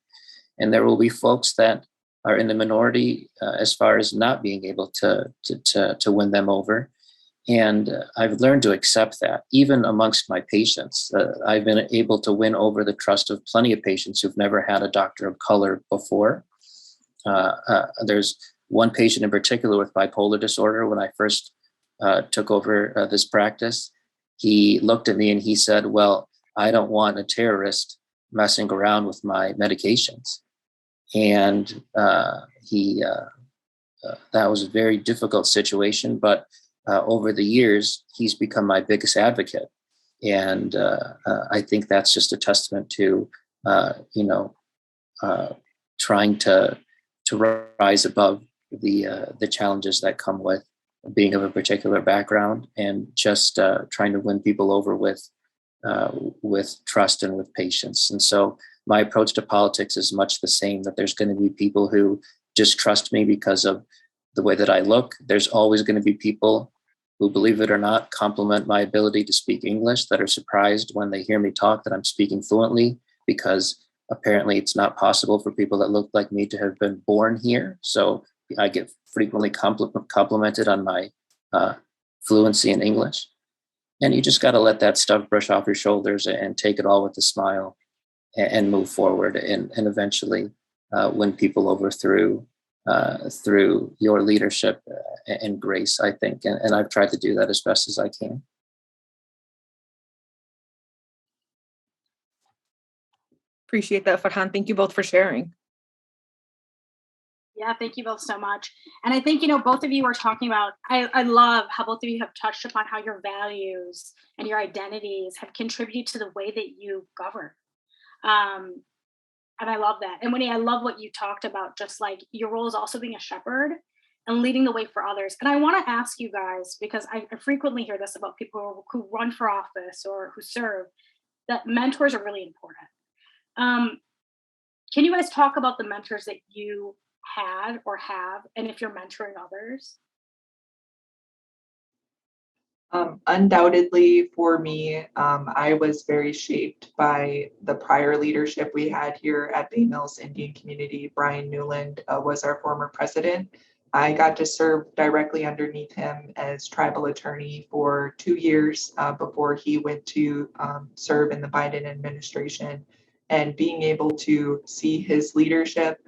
And there will be folks that are in the minority as far as not being able to win them over. And I've learned to accept that, even amongst my patients. I've been able to win over the trust of plenty of patients who've never had a doctor of color before. There's one patient in particular with bipolar disorder. When I first took over this practice, he looked at me and he said, well, I don't want a terrorist messing around with my medications. And that was a very difficult situation, but over the years, he's become my biggest advocate. And I think that's just a testament to, trying to rise above the challenges that come with being of a particular background and just trying to win people over with trust and with patience. And so my approach to politics is much the same, that there's going to be people who just trust me because of the way that I look. There's always going to be people who, believe it or not, compliment my ability to speak English, that are surprised when they hear me talk that I'm speaking fluently, because apparently it's not possible for people that look like me to have been born here. So I get frequently complimented on my fluency in English. And you just got to let that stuff brush off your shoulders and take it all with a smile and move forward and eventually win people over through your leadership and grace, I think. And I've tried to do that as best as I can. Appreciate that, Farhan. Thank you both for sharing. Yeah, thank you both so much. And I think, both of you are talking about, I love how both of you have touched upon how your values and your identities have contributed to the way that you govern. And I love that. And Winnie, I love what you talked about, just like your role is also being a shepherd and leading the way for others. And I want to ask you guys, because I frequently hear this about people who run for office or who serve, that mentors are really important. Can you guys talk about the mentors that you had or have, and if you're mentoring others? Undoubtedly for me, I was very shaped by the prior leadership we had here at Bay Mills Indian Community. Brian Newland was our former president. I got to serve directly underneath him as tribal attorney for 2 years before he went to serve in the Biden administration. And being able to see his leadership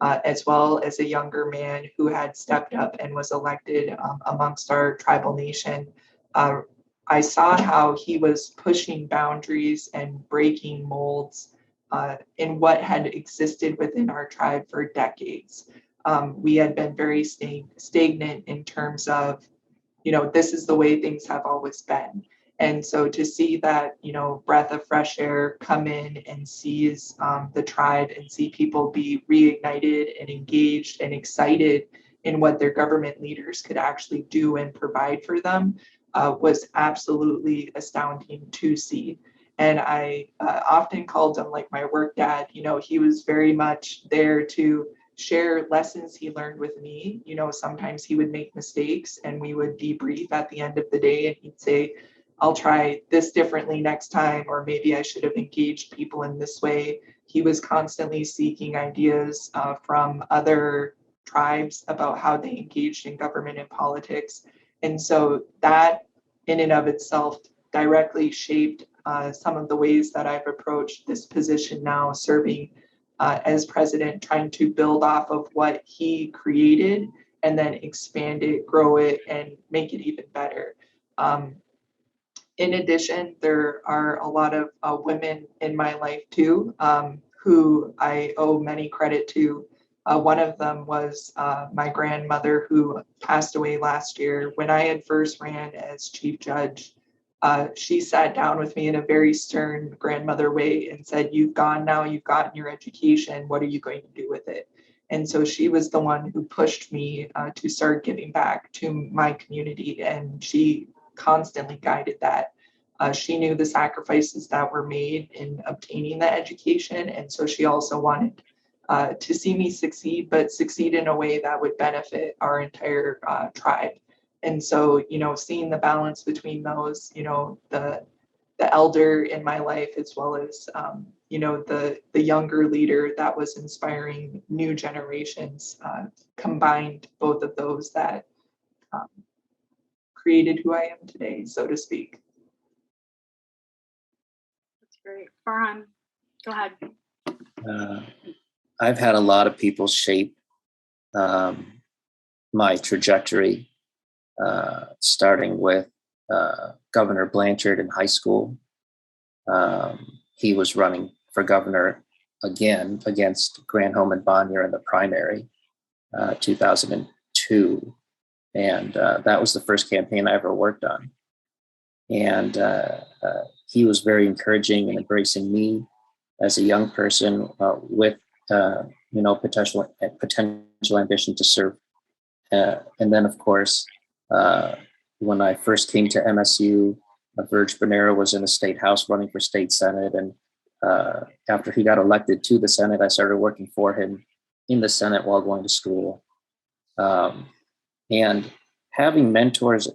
as well as a younger man who had stepped up and was elected amongst our tribal nation, I saw how he was pushing boundaries and breaking molds in what had existed within our tribe for decades. We had been very stagnant in terms of, this is the way things have always been. And so to see that, breath of fresh air come in and seize the tribe and see people be reignited and engaged and excited in what their government leaders could actually do and provide for them was absolutely astounding to see. And I often called him like my work dad. He was very much there to share lessons he learned with me. Sometimes he would make mistakes and we would debrief at the end of the day and he'd say, I'll try this differently next time, or maybe I should have engaged people in this way. He was constantly seeking ideas from other tribes about how they engaged in government and politics. And so that in and of itself directly shaped some of the ways that I've approached this position now, serving as president, trying to build off of what he created and then expand it, grow it, and make it even better. In addition, there are a lot of women in my life too, who I owe many credit to. One of them was my grandmother, who passed away last year. When I had first ran as chief judge, she sat down with me in a very stern grandmother way and said, "You've gone now, you've gotten your education, what are you going to do with it?" And so she was the one who pushed me to start giving back to my community, and she constantly guided that. She knew the sacrifices that were made in obtaining that education, and so she also wanted to see me succeed, but succeed in a way that would benefit our entire tribe. And so, seeing the balance between those, the elder in my life, as well as, the younger leader that was inspiring new generations, combined both of those that created who I am today, so to speak. That's great. Farhan, go ahead. I've had a lot of people shape my trajectory, starting with Governor Blanchard in high school. He was running for governor again against Granholm and Bonnier in the primary, 2002. And that was the first campaign I ever worked on. And he was very encouraging and embracing me as a young person with potential ambition to serve. And then, of course, when I first came to MSU, Verge Bonero was in the state house running for state senate. And after he got elected to the Senate, I started working for him in the Senate while going to school. And having mentors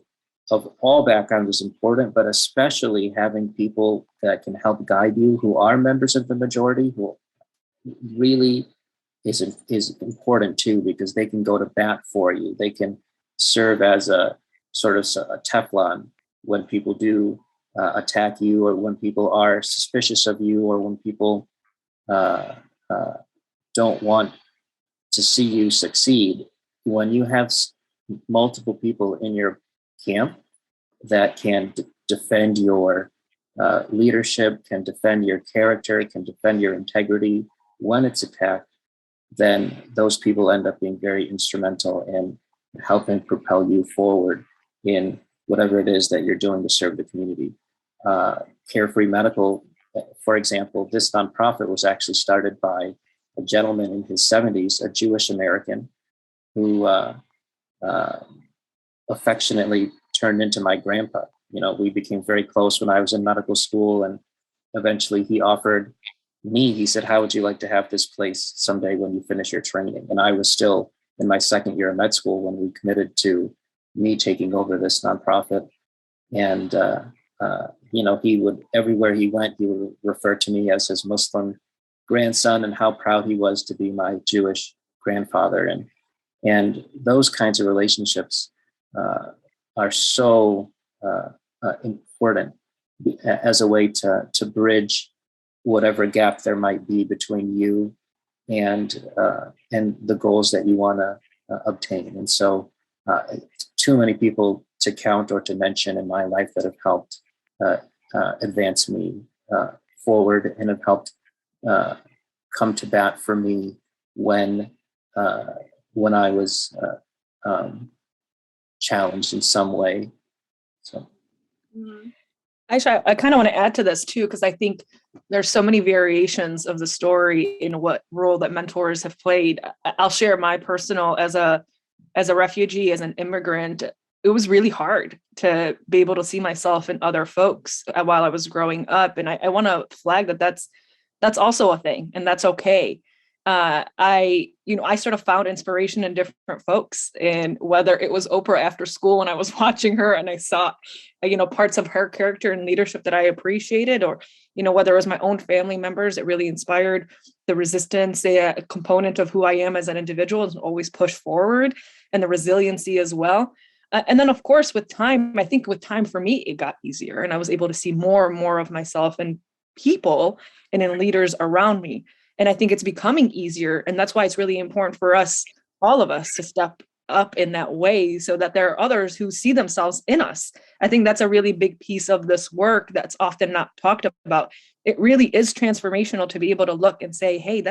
of all backgrounds is important, but especially having people that can help guide you who are members of the majority, who really is important too, because they can go to bat for you. They can serve as a sort of a Teflon when people do attack you, or when people are suspicious of you, or when people don't want to see you succeed. When you have multiple people in your camp that can defend your leadership, can defend your character, can defend your integrity when it's attacked, then those people end up being very instrumental in helping propel you forward in whatever it is that you're doing to serve the community. Carefree Medical, for example, this nonprofit was actually started by a gentleman in his 70s, a Jewish American, who affectionately turned into my grandpa. We became very close when I was in medical school, and eventually he offered me, he said, how would you like to have this place someday when you finish your training? And I was still in my second year of med school when we committed to me taking over this nonprofit. And, he would, everywhere he went, he would refer to me as his Muslim grandson and how proud he was to be my Jewish grandfather. And those kinds of relationships are so important as a way to bridge whatever gap there might be between you and the goals that you want to obtain. And so too many people to count or to mention in my life that have helped advance me forward and have helped come to bat for me when I was challenged in some way. So. Actually, I kind of want to add to this too, because I think there's so many variations of the story in what role that mentors have played. I'll share my personal, as a refugee, as an immigrant, it was really hard to be able to see myself in other folks while I was growing up. And I want to flag that's also a thing, and that's okay. I sort of found inspiration in different folks, and whether it was Oprah after school and I was watching her and I saw, parts of her character and leadership that I appreciated, or, whether it was my own family members, it really inspired the resistance, a component of who I am as an individual, is always push forward, and the resiliency as well. And then, of course, with time, I think with time for me, it got easier, and I was able to see more and more of myself in people and in leaders around me. And I think it's becoming easier. And that's why it's really important for us, all of us, to step up in that way so that there are others who see themselves in us. I think that's a really big piece of this work that's often not talked about. It really is transformational to be able to look and say, hey,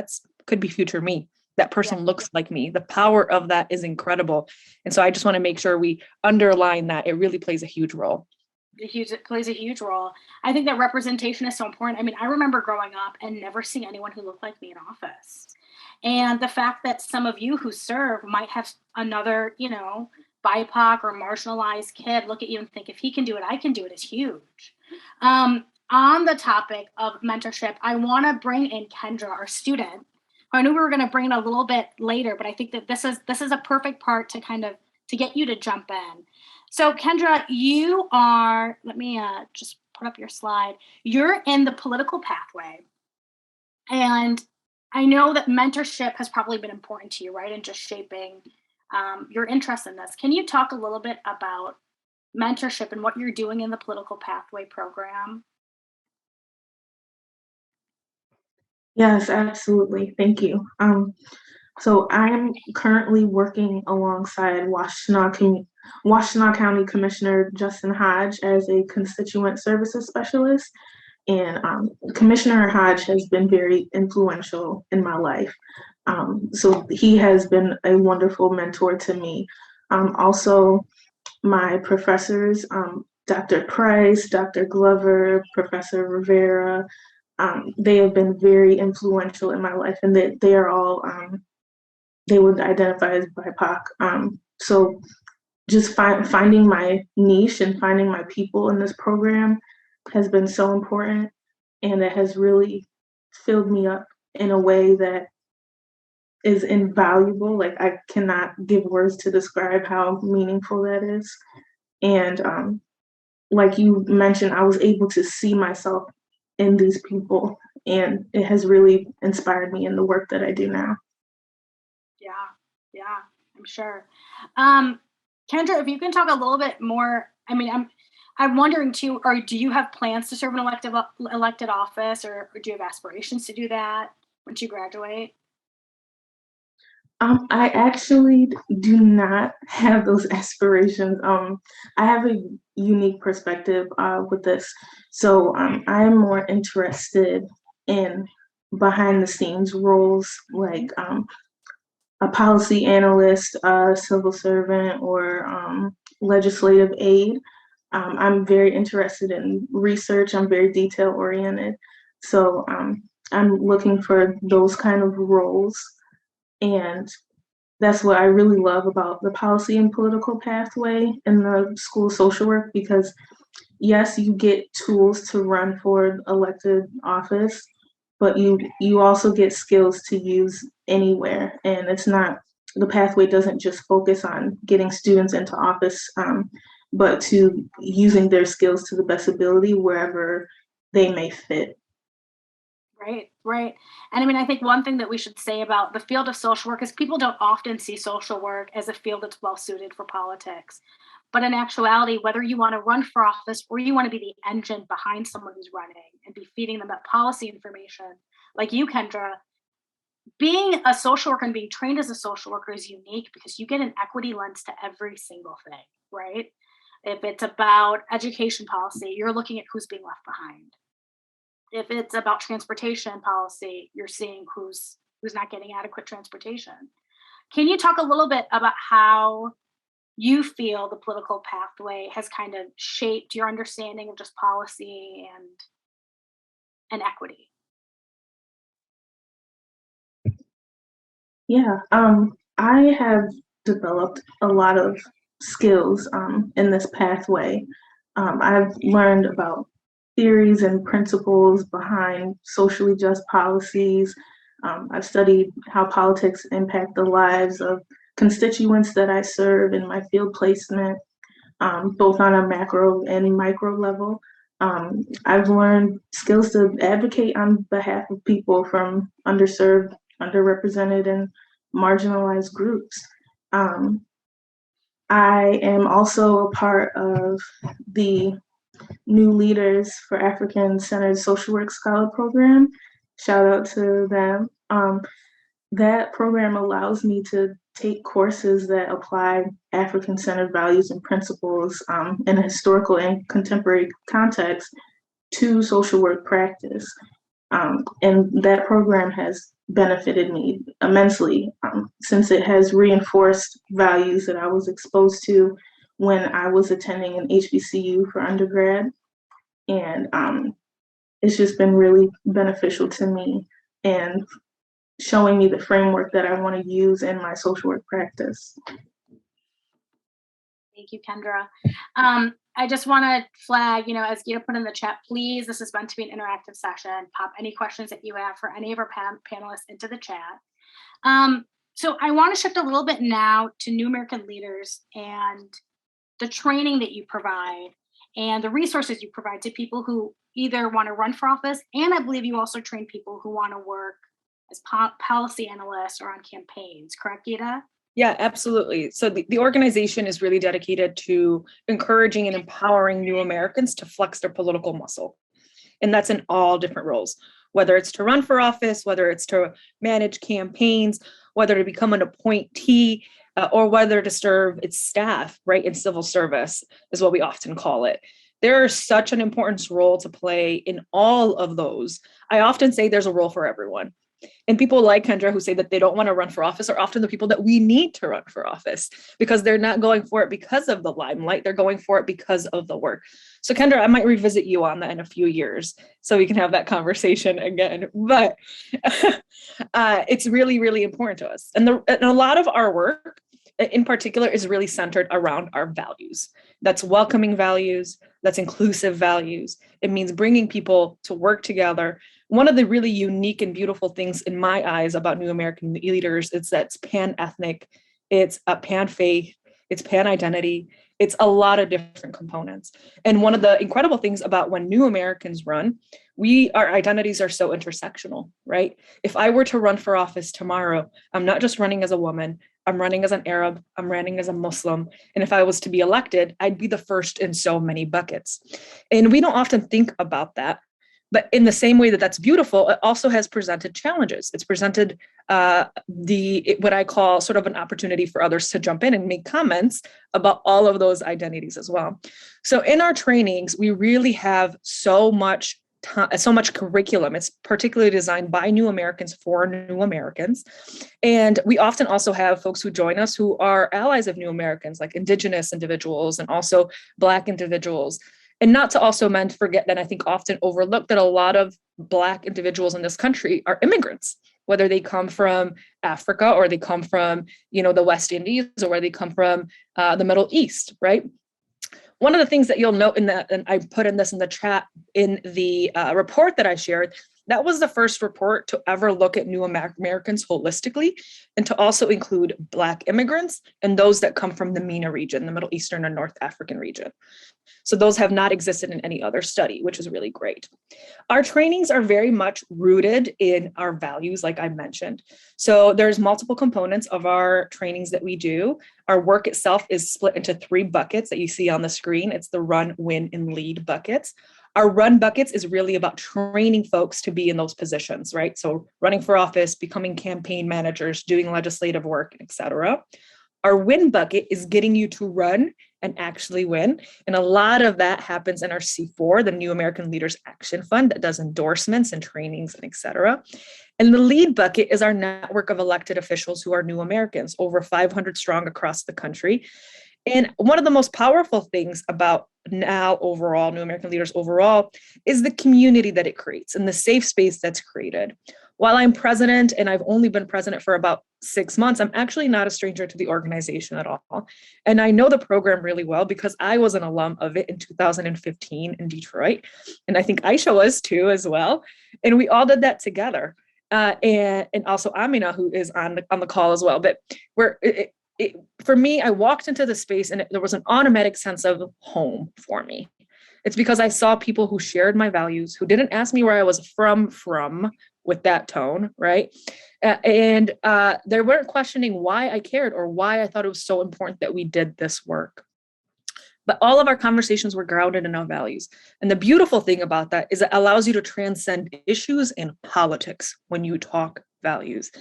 could be future me. That person looks like me. The power of that is incredible. And so I just want to make sure we underline that. It really plays a huge role. It plays a huge role. I think that representation is so important. I mean, I remember growing up and never seeing anyone who looked like me in office. And the fact that some of you who serve might have another, BIPOC or marginalized kid look at you and think, if he can do it, I can do it, is huge. On the topic of mentorship, I want to bring in Kendra, our student. I knew we were going to bring it a little bit later, but I think that this is a perfect part to get you to jump in. So Kendra, you are, let me just put up your slide. You're in the political pathway. And I know that mentorship has probably been important to you, right? And just shaping your interest in this. Can you talk a little bit about mentorship and what you're doing in the political pathway program? Yes, absolutely. Thank you. So I'm currently working alongside Washtenaw County Commissioner Justin Hodge as a constituent services specialist. And Commissioner Hodge has been very influential in my life. So he has been a wonderful mentor to me. Also, my professors, Dr. Price, Dr. Glover, Professor Rivera, they have been very influential in my life, and they are all, they would identify as BIPOC. So just finding my niche and finding my people in this program has been so important, and it has really filled me up in a way that is invaluable. Like, I cannot give words to describe how meaningful that is. And like you mentioned, I was able to see myself in these people, and it has really inspired me in the work that I do now. Yeah, I'm sure. Kendra, if you can talk a little bit more, I mean, I'm wondering too, or do you have plans to serve an elected office, or do you have aspirations to do that once you graduate? I actually do not have those aspirations. I have a unique perspective with this. So I'm more interested in behind the scenes roles, like a policy analyst, a civil servant, or legislative aide. I'm very interested in research. I'm very detail oriented. So I'm looking for those kind of roles. And that's what I really love about the policy and political pathway in the school of social work, because yes, you get tools to run for elected office, but you also get skills to use anywhere. And it's not, the pathway doesn't just focus on getting students into office, but to using their skills to the best ability wherever they may fit. Right. And I mean, I think one thing that we should say about the field of social work is people don't often see social work as a field that's well suited for politics. But in actuality, whether you want to run for office or you want to be the engine behind someone who's running and be feeding them that policy information, like you, Kendra, being a social worker and being trained as a social worker is unique because you get an equity lens to every single thing, right? If it's about education policy, you're looking at who's being left behind. If it's about transportation policy, you're seeing who's not getting adequate transportation. Can you talk a little bit about how you feel the political pathway has kind of shaped your understanding of just policy and equity? Yeah, I have developed a lot of skills in this pathway. I've learned about theories and principles behind socially just policies. I've studied how politics impact the lives of constituents that I serve in my field placement, both on a macro and micro level. I've learned skills to advocate on behalf of people from underserved, underrepresented, and marginalized groups. I am also a part of the New Leaders for African-Centered Social Work Scholar Program. Shout out to them. That program allows me to take courses that apply African-centered values and principles in a historical and contemporary context to social work practice. And that program has benefited me immensely since it has reinforced values that I was exposed to when I was attending an HBCU for undergrad. And it's just been really beneficial to me and showing me the framework that I want to use in my social work practice. Thank you, Kendra. I just want to flag, as Gita put in the chat, please, this is meant to be an interactive session. Pop any questions that you have for any of our panelists into the chat. So I want to shift a little bit now to New American Leaders and the training that you provide and the resources you provide to people who either want to run for office, and I believe you also train people who want to work as policy analysts or on campaigns, correct, Gita? Yeah, absolutely. So the organization is really dedicated to encouraging and empowering new Americans to flex their political muscle. And that's in all different roles, whether it's to run for office, whether it's to manage campaigns, whether to become an appointee, or whether to serve its staff, right, in civil service is what we often call it. There is such an important role to play in all of those. I often say there's a role for everyone. And people like Kendra who say that they don't want to run for office are often the people that we need to run for office because they're not going for it because of the limelight. They're going for it because of the work. So Kendra, I might revisit you on that in a few years so we can have that conversation again. But it's really, really important to us. And a lot of our work in particular is really centered around our values. That's welcoming values, that's inclusive values. It means bringing people to work together. One of the really unique and beautiful things in my eyes about New American leaders is that it's pan-ethnic, it's a pan-faith, it's pan-identity, it's a lot of different components. And one of the incredible things about when New Americans run, our identities are so intersectional, right? If I were to run for office tomorrow, I'm not just running as a woman, I'm running as an Arab, I'm running as a Muslim. And if I was to be elected, I'd be the first in so many buckets. And we don't often think about that. But in the same way that that's beautiful, it also has presented challenges. It's presented what I call sort of an opportunity for others to jump in and make comments about all of those identities as well. So in our trainings, we really have so much curriculum. It's particularly designed by New Americans for New Americans. And we often also have folks who join us who are allies of New Americans, like Indigenous individuals and also Black individuals. And not to also forget that I think often overlooked that a lot of Black individuals in this country are immigrants, whether they come from Africa or they come from, the West Indies or where they come from the Middle East, right? One of the things that you'll note in that, and I put in this in the chat in the report that I shared, that was the first report to ever look at New Americans holistically and to also include Black immigrants and those that come from the MENA region, the Middle Eastern and North African region. So those have not existed in any other study, which is really great. Our trainings are very much rooted in our values, like I mentioned. So there's multiple components of our trainings that we do. Our work itself is split into 3 buckets that you see on the screen. It's the run, win, and lead buckets. Our run buckets is really about training folks to be in those positions, right? So running for office, becoming campaign managers, doing legislative work, et cetera. Our win bucket is getting you to run and actually win. And a lot of that happens in our C4, the New American Leaders Action Fund, that does endorsements and trainings and et cetera. And the lead bucket is our network of elected officials who are New Americans, over 500 strong across the country. And one of the most powerful things about now overall, New American Leaders overall, is the community that it creates and the safe space that's created. While I'm president and I've only been president for about 6 months, I'm actually not a stranger to the organization at all. And I know the program really well because I was an alum of it in 2015 in Detroit. And I think Aisha was too as well. And we all did that together. And also Amina, who is on the call as well. But for me, I walked into the space and there was an automatic sense of home for me. It's because I saw people who shared my values, who didn't ask me where I was from with that tone, right? And they weren't questioning why I cared or why I thought it was so important that we did this work. But all of our conversations were grounded in our values. And the beautiful thing about that is it allows you to transcend issues and politics when you talk values.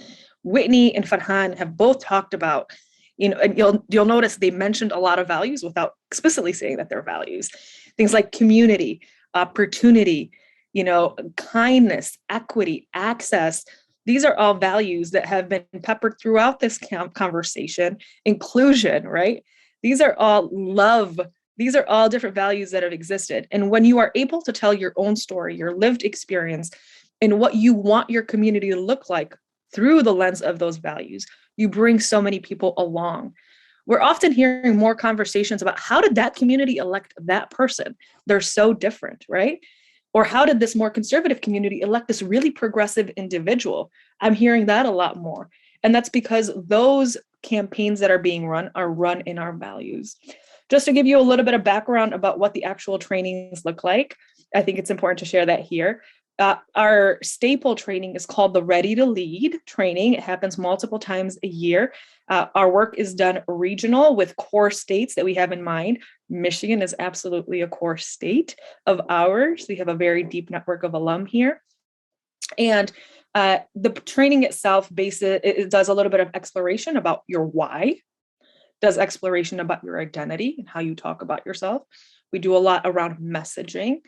Whitney and Farhan have both talked about, and you'll notice they mentioned a lot of values without explicitly saying that they're values. Things like community, opportunity, kindness, equity, access. These are all values that have been peppered throughout this conversation. Inclusion, right? These are all love. These are all different values that have existed. And when you are able to tell your own story, your lived experience, and what you want your community to look like through the lens of those values, you bring so many people along. We're often hearing more conversations about how did that community elect that person? They're so different, right? Or how did this more conservative community elect this really progressive individual? I'm hearing that a lot more. And that's because those campaigns that are being run are run in our values. Just to give you a little bit of background about what the actual trainings look like, I think it's important to share that here. Our staple training is called the Ready to Lead training. It happens multiple times a year. Our work is done regional with core states that we have in mind. Michigan is absolutely a core state of ours. We have a very deep network of alum here. And the training itself it does a little bit of exploration about your why, does exploration about your identity and how you talk about yourself. We do a lot around messaging.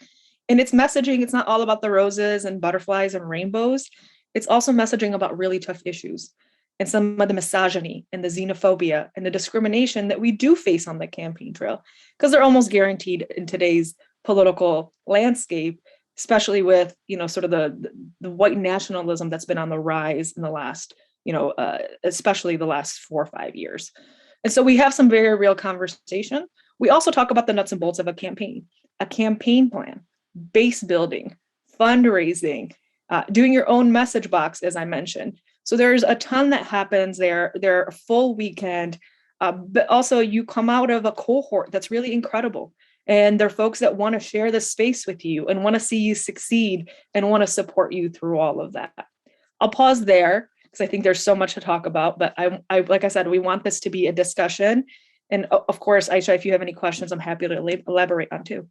And it's messaging, it's not all about the roses and butterflies and rainbows. It's also messaging about really tough issues and some of the misogyny and the xenophobia and the discrimination that we do face on the campaign trail, because they're almost guaranteed in today's political landscape, especially with, sort of the white nationalism that's been on the rise in the last, especially the last 4 or 5 years. And so we have some very real conversation. We also talk about the nuts and bolts of a campaign plan, base building, fundraising, doing your own message box, as I mentioned. So there's a ton that happens there. They're a full weekend, but also you come out of a cohort that's really incredible. And they're folks that want to share this space with you and want to see you succeed and want to support you through all of that. I'll pause there because I think there's so much to talk about, but I like I said, we want this to be a discussion. And of course, Aisha, if you have any questions, I'm happy to elaborate on too.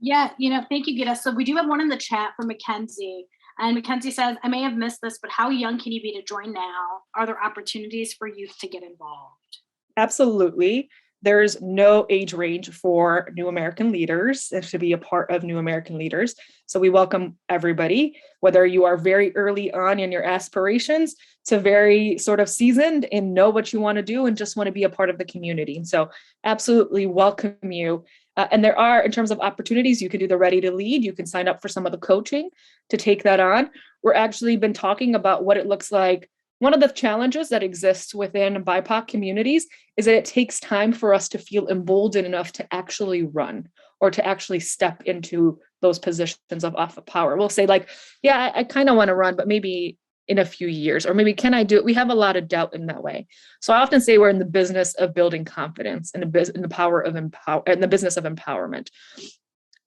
Yeah, thank you, Gita. So we do have one in the chat from Mackenzie. And Mackenzie says, I may have missed this, but how young can you be to join now? Are there opportunities for youth to get involved? Absolutely. There's no age range for New American Leaders and to be a part of New American Leaders. So we welcome everybody, whether you are very early on in your aspirations to very sort of seasoned and know what you want to do and just want to be a part of the community. So absolutely welcome you. And there are, in terms of opportunities, you can do the Ready to Lead. You can sign up for some of the coaching to take that on. We're actually been talking about what it looks like. One of the challenges that exists within BIPOC communities is that it takes time for us to feel emboldened enough to actually run or to actually step into those positions of power. We'll say like, yeah, I kind of want to run, but maybe in a few years, or maybe can I do it? We have a lot of doubt in that way. So I often say we're in the business of building confidence and in the business of empowerment.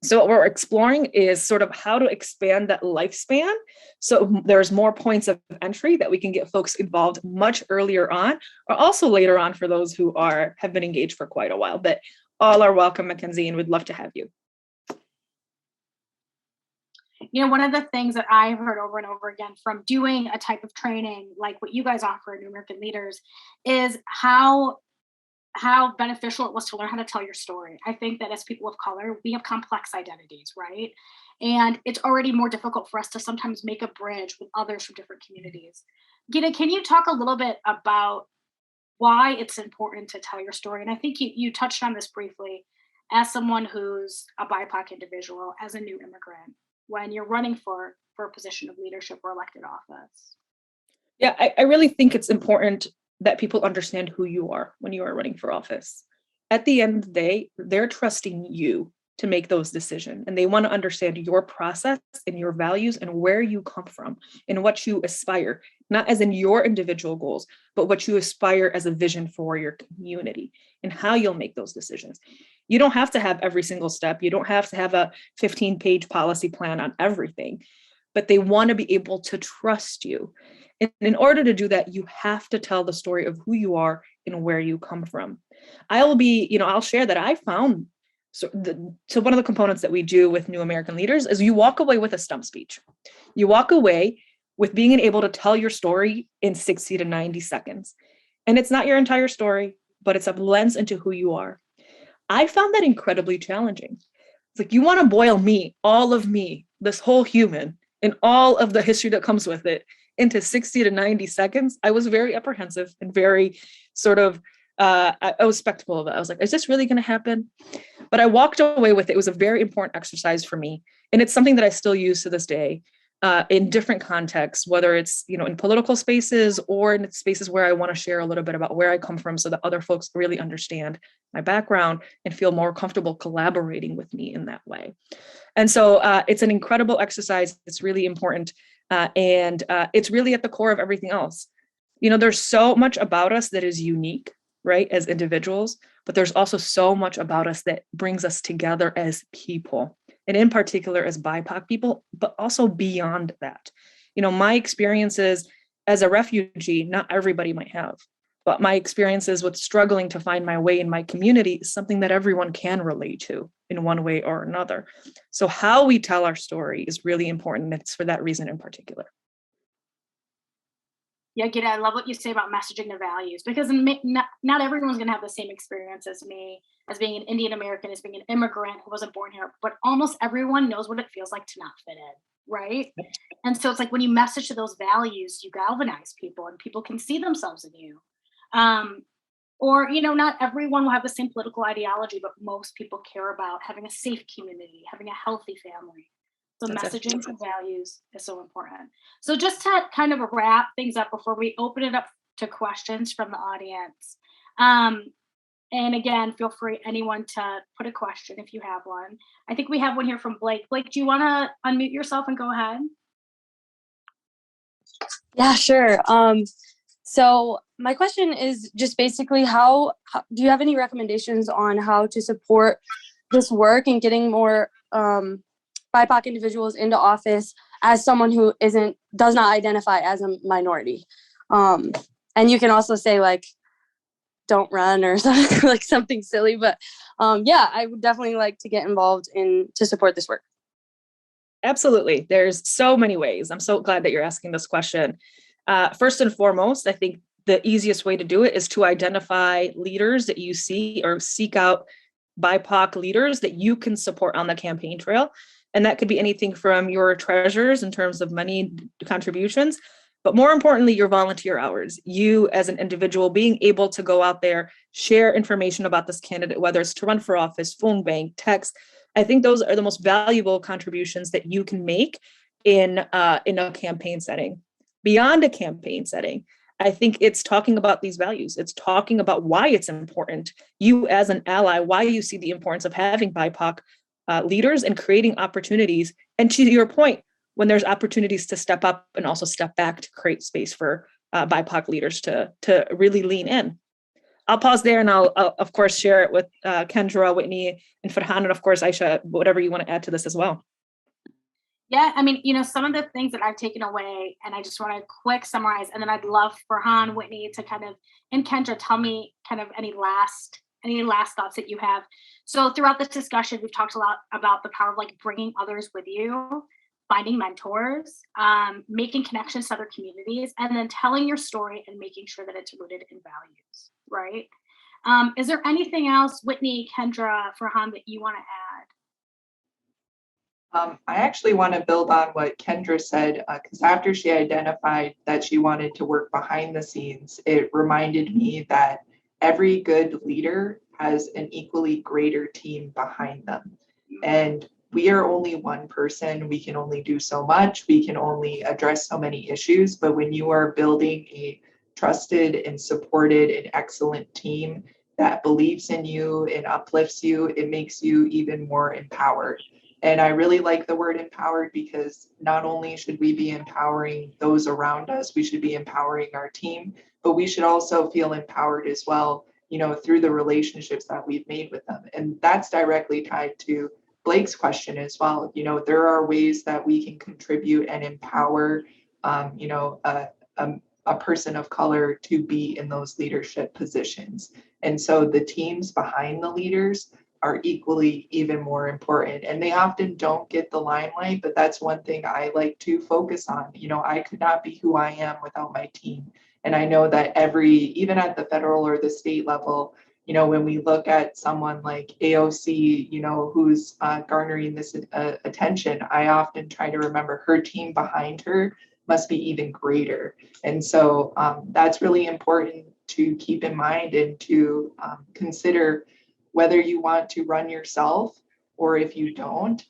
So what we're exploring is sort of how to expand that lifespan. So there's more points of entry that we can get folks involved much earlier on, or also later on for those who have been engaged for quite a while. But all are welcome, Mackenzie, and we'd love to have you. One of the things that I've heard over and over again from doing a type of training like what you guys offer at New American Leaders is how beneficial it was to learn how to tell your story. I think that as people of color, we have complex identities, right? And it's already more difficult for us to sometimes make a bridge with others from different communities. Gita, can you talk a little bit about why it's important to tell your story? And I think you touched on this briefly as someone who's a BIPOC individual, as a new immigrant, when you're running for a position of leadership or elected office. Yeah, I really think it's important that people understand who you are when you are running for office. At the end of the day, they're trusting you to make those decisions, and they want to understand your process and your values and where you come from and what you aspire, not as in your individual goals, but what you aspire as a vision for your community and how you'll make those decisions. You don't have to have every single step. You don't have to have a 15-page policy plan on everything, but they want to be able to trust you. And in order to do that, you have to tell the story of who you are and where you come from. I'll share that I found, so one of the components that we do with New American Leaders is you walk away with a stump speech. You walk away with being able to tell your story in 60 to 90 seconds. And it's not your entire story, but it's a lens into who you are. I found that incredibly challenging. It's like, you want to boil me, all of me, this whole human, and all of the history that comes with it into 60 to 90 seconds. I was very apprehensive and very sort of, I was skeptical of it. I was like, is this really going to happen? But I walked away with it. It was a very important exercise for me. And it's something that I still use to this day in different contexts, whether it's, in political spaces or in spaces where I want to share a little bit about where I come from so that other folks really understand my background and feel more comfortable collaborating with me in that way. And so it's an incredible exercise. It's really important. And it's really at the core of everything else. There's so much about us that is unique, right, as individuals. but there's also so much about us that brings us together as people, and in particular as BIPOC people, but also beyond that. My experiences as a refugee, not everybody might have, but my experiences with struggling to find my way in my community is something that everyone can relate to in one way or another. So how we tell our story is really important. It's for that reason in particular. Yeah, Gita, I love what you say about messaging the values, because not everyone's going to have the same experience as me, as being an Indian American, as being an immigrant who wasn't born here, but almost everyone knows what it feels like to not fit in, right? And so it's like when you message to those values, you galvanize people and people can see themselves in you. Or, not everyone will have the same political ideology, but most people care about having a safe community, having a healthy family. So messaging to values is so important. So just to kind of wrap things up before we open it up to questions from the audience. And again, feel free, anyone, to put a question if you have one. I think we have one here from Blake. Blake, do you want to unmute yourself and go ahead? Yeah, sure. So my question is just basically how do you have any recommendations on how to support this work and getting more BIPOC individuals into office as someone who does not identify as a minority? And you can also say like, don't run or something, like something silly, but yeah, I would definitely like to get involved to support this work. Absolutely. There's so many ways. I'm so glad that you're asking this question. First and foremost, I think the easiest way to do it is to identify leaders that you see, or seek out BIPOC leaders that you can support on the campaign trail. And that could be anything from your treasures in terms of money contributions, but more importantly, your volunteer hours. You as an individual being able to go out there, share information about this candidate, whether it's to run for office, phone bank, text. I think those are the most valuable contributions that you can make in a campaign setting. Beyond a campaign setting, I think it's talking about these values. It's talking about why it's important. You as an ally, why you see the importance of having BIPOC leaders and creating opportunities. And to your point, when there's opportunities to step up and also step back to create space for BIPOC leaders to really lean in. I'll pause there and I'll of course share it with Kendra, Whitney, and Farhan, and of course, Aisha, whatever you want to add to this as well. Yeah, I mean, some of the things that I've taken away, and I just want to quick summarize, and then I'd love Farhan, Whitney to kind of, and Kendra, tell me kind of any last thoughts that you have. So throughout this discussion, we've talked a lot about the power of like bringing others with you, finding mentors, making connections to other communities, and then telling your story and making sure that it's rooted in values, right? Is there anything else, Whitney, Kendra, Farhan, that you want to add? I actually want to build on what Kendra said, because after she identified that she wanted to work behind the scenes, it reminded me that every good leader has an equally greater team behind them. And we are only one person. We can only do so much. We can only address so many issues. But when you are building a trusted and supported and excellent team that believes in you and uplifts you, it makes you even more empowered. And I really like the word empowered, because not only should we be empowering those around us, we should be empowering our team, but we should also feel empowered as well, through the relationships that we've made with them. And that's directly tied to Blake's question as well. There are ways that we can contribute and empower, a person of color to be in those leadership positions. And so the teams behind the leaders are equally even more important. And they often don't get the limelight, but that's one thing I like to focus on. I could not be who I am without my team. And I know that even at the federal or the state level, when we look at someone like AOC, who's garnering this attention, I often try to remember her team behind her must be even greater. And so that's really important to keep in mind and to consider whether you want to run yourself or if you don't.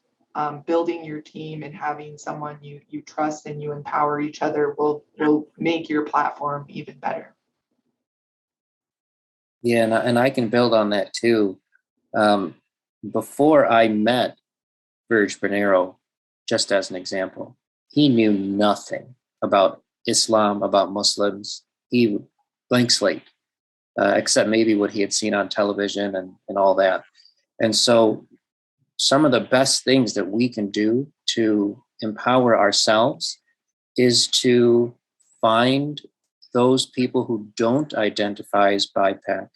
Building your team and having someone you trust and you empower each other will make your platform even better. Yeah, and I can build on that too. Before I met Virg Bernero, just as an example, he knew nothing about Islam, about Muslims. He blank slate. except maybe what he had seen on television and all that. And so some of the best things that we can do to empower ourselves is to find those people who don't identify as BIPOC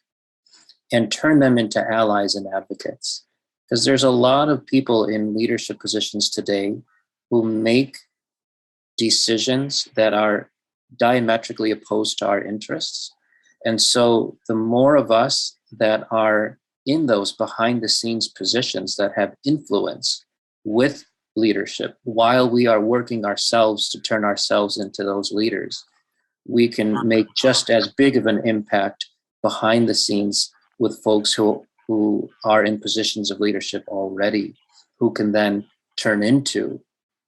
and turn them into allies and advocates. Because there's a lot of people in leadership positions today who make decisions that are diametrically opposed to our interests. And so the more of us that are in those behind the scenes positions that have influence with leadership, while we are working ourselves to turn ourselves into those leaders, we can make just as big of an impact behind the scenes with folks who are in positions of leadership already, who can then turn into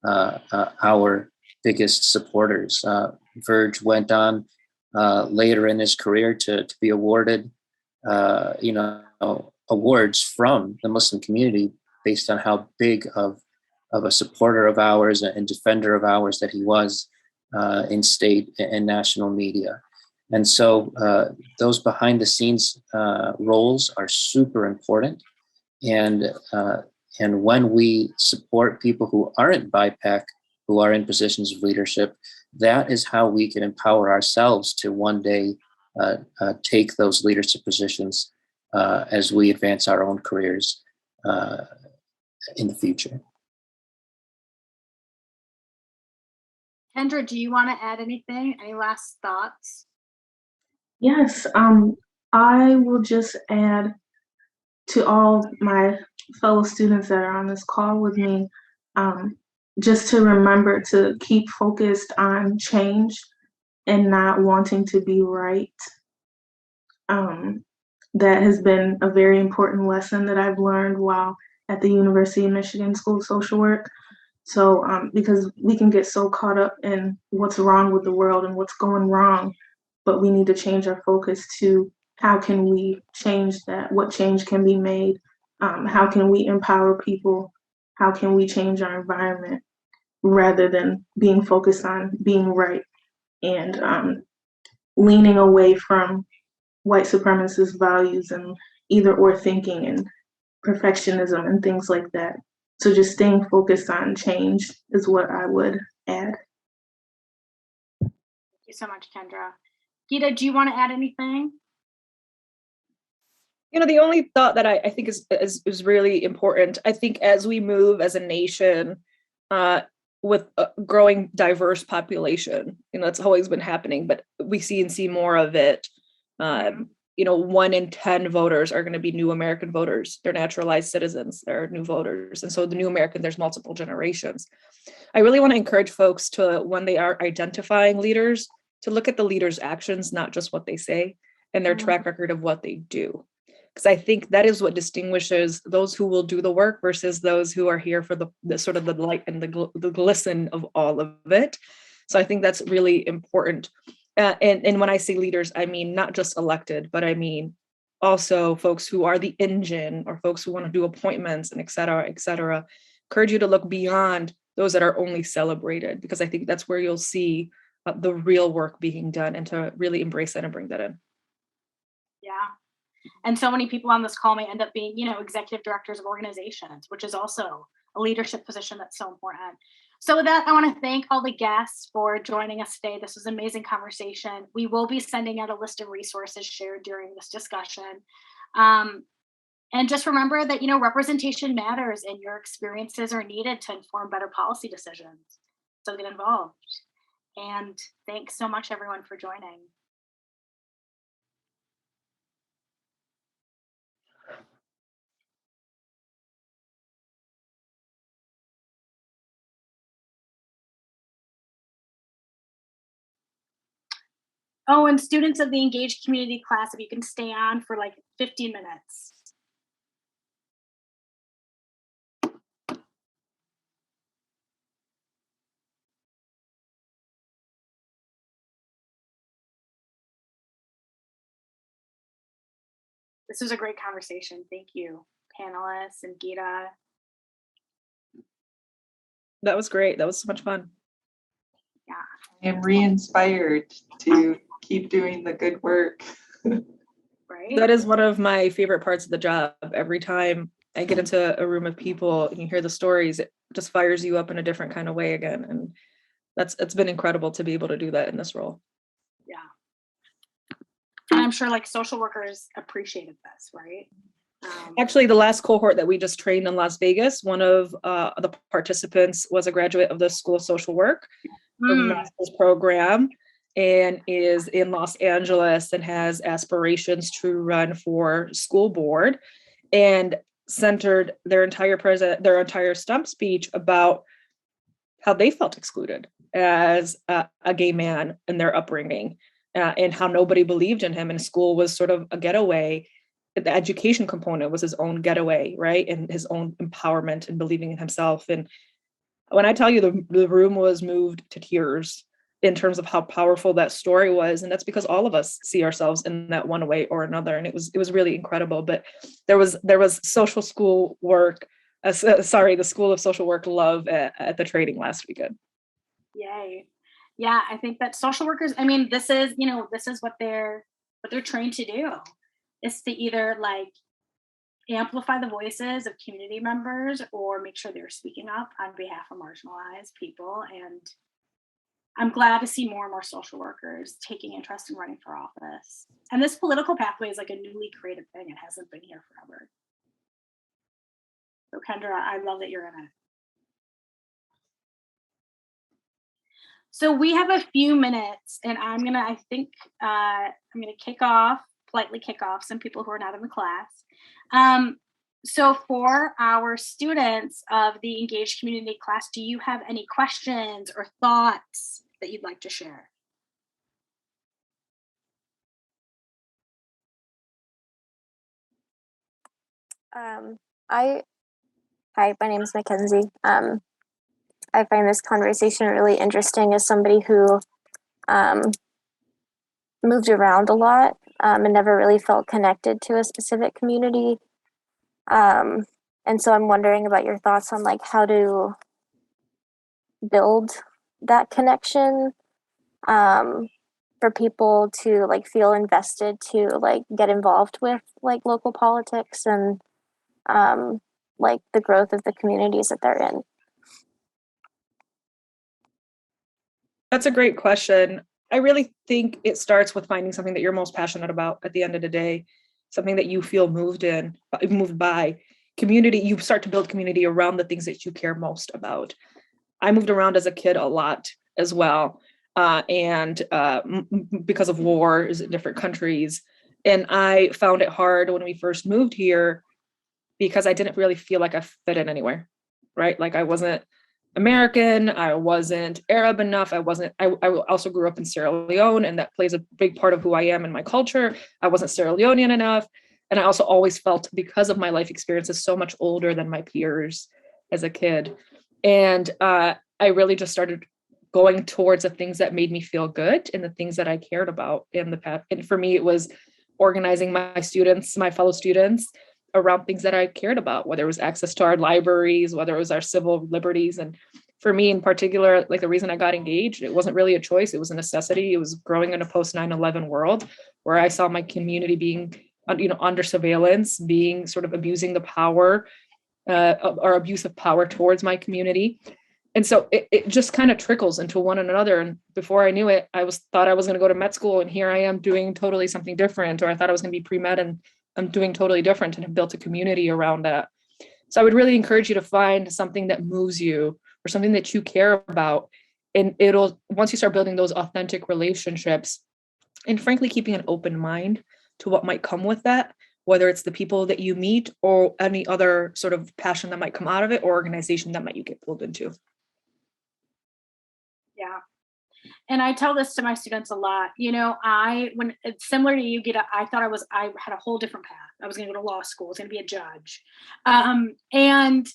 our biggest supporters. Verge went on later in his career to be awarded, awards from the Muslim community based on how big of a supporter of ours and defender of ours that he was in state and national media. And so those behind the scenes roles are super important. And when we support people who aren't BIPOC, who are in positions of leadership, that is how we can empower ourselves to one day take those leadership positions as we advance our own careers in the future. Kendra, do you want to add anything? Any last thoughts? Yes, I will just add to all my fellow students that are on this call with me, just to remember to keep focused on change and not wanting to be right. That has been a very important lesson that I've learned while at the University of Michigan School of Social Work. So, because we can get so caught up in what's wrong with the world and what's going wrong, but we need to change our focus to how can we change that? What change can be made? How can we empower people? How can we change our environment rather than being focused on being right and leaning away from white supremacist values and either or thinking and perfectionism and things like that. So just staying focused on change is what I would add. Thank you so much, Kendra. Gita, do you want to add anything? The only thought that I think is really important, I think as we move as a nation with a growing diverse population, it's always been happening, but we see more of it. 1 in 10 voters are going to be new American voters. They're naturalized citizens. They're new voters. And so the new American, there's multiple generations. I really want to encourage folks to, when they are identifying leaders, to look at the leaders' actions, not just what they say, and their track record of what they do. Because I think that is what distinguishes those who will do the work versus those who are here for the sort of the light and the glisten of all of it. So I think that's really important. And when I say leaders, I mean not just elected, but I mean also folks who are the engine or folks who want to do appointments and et cetera, et cetera. Encourage you to look beyond those that are only celebrated, because I think that's where you'll see the real work being done, and to really embrace that and bring that in. Yeah. And so many people on this call may end up being, executive directors of organizations, which is also a leadership position that's so important. So with that, I want to thank all the guests for joining us today. This was an amazing conversation. We will be sending out a list of resources shared during this discussion. And just remember that, representation matters and your experiences are needed to inform better policy decisions. So get involved. And thanks so much, everyone, for joining. Oh, and students of the Engaged Community class, if you can stay on for like 15 minutes. This was a great conversation. Thank you, panelists and Gita. That was great. That was so much fun. I am re-inspired to keep doing the good work. right? That is one of my favorite parts of the job. Every time I get into a room of people and you hear the stories, it just fires you up in a different kind of way again. And it's been incredible to be able to do that in this role. Yeah. And I'm sure like social workers appreciated this, right? Actually, the last cohort that we just trained in Las Vegas, one of the participants was a graduate of the School of Social Work, a master's program, and is in Los Angeles and has aspirations to run for school board, and centered their entire stump speech about how they felt excluded as a gay man in their upbringing, and how nobody believed in him, and school was sort of a getaway. The education component was his own getaway, right? And his own empowerment and believing in himself. And when I tell you the room was moved to tears in terms of how powerful that story was. And that's because all of us see ourselves in that one way or another. And it was really incredible. But there was social school work, the School of Social Work love at the training last weekend. Yay. Yeah, I think that social workers, I mean, this is what they're trained to do, is to either like amplify the voices of community members or make sure they're speaking up on behalf of marginalized people. And I'm glad to see more and more social workers taking interest in running for office. And this political pathway is like a newly created thing. It hasn't been here forever. So Kendra, I love that you're in it. So we have a few minutes, and I'm gonna politely kick off some people who are not in the class. So for our students of the Engaged Community class, do you have any questions or thoughts that you'd like to share? Hi, my name is Mackenzie. I find this conversation really interesting as somebody who moved around a lot and never really felt connected to a specific community. And so I'm wondering about your thoughts on like how to build that connection for people to like feel invested, to like get involved with like local politics and like the growth of the communities that they're in. That's a great question. I really think it starts with finding something that you're most passionate about at the end of the day, something that you feel moved by. Community, you start to build community around the things that you care most about. I moved around as a kid a lot as well, and because of wars in different countries. And I found it hard when we first moved here because I didn't really feel like I fit in anywhere, right? Like I wasn't American, I wasn't Arab enough, I also grew up in Sierra Leone, and that plays a big part of who I am and my culture. I wasn't Sierra Leonean enough. And I also always felt, because of my life experiences, so much older than my peers as a kid. And I really just started going towards the things that made me feel good and the things that I cared about in the past. And for me, it was organizing my fellow students, around things that I cared about, whether it was access to our libraries, whether it was our civil liberties. And for me in particular, like the reason I got engaged, it wasn't really a choice, it was a necessity. It was growing in a post 9/11 world where I saw my community being under surveillance, being sort of abusing the power or abuse of power towards my community. And so it just kind of trickles into one another. And before I knew it, thought I was going to go to med school, and here I am doing totally something different. Or I thought I was going to be pre-med, and I'm doing totally different, and have built a community around that. So I would really encourage you to find something that moves you or something that you care about. And once you start building those authentic relationships, and frankly, keeping an open mind to what might come with that, whether it's the people that you meet or any other sort of passion that might come out of it or organization that you get pulled into. Yeah. And I tell this to my students a lot. When it's similar to you, Gita, I thought I had a whole different path. I was going to go to law school. I was going to be a judge. And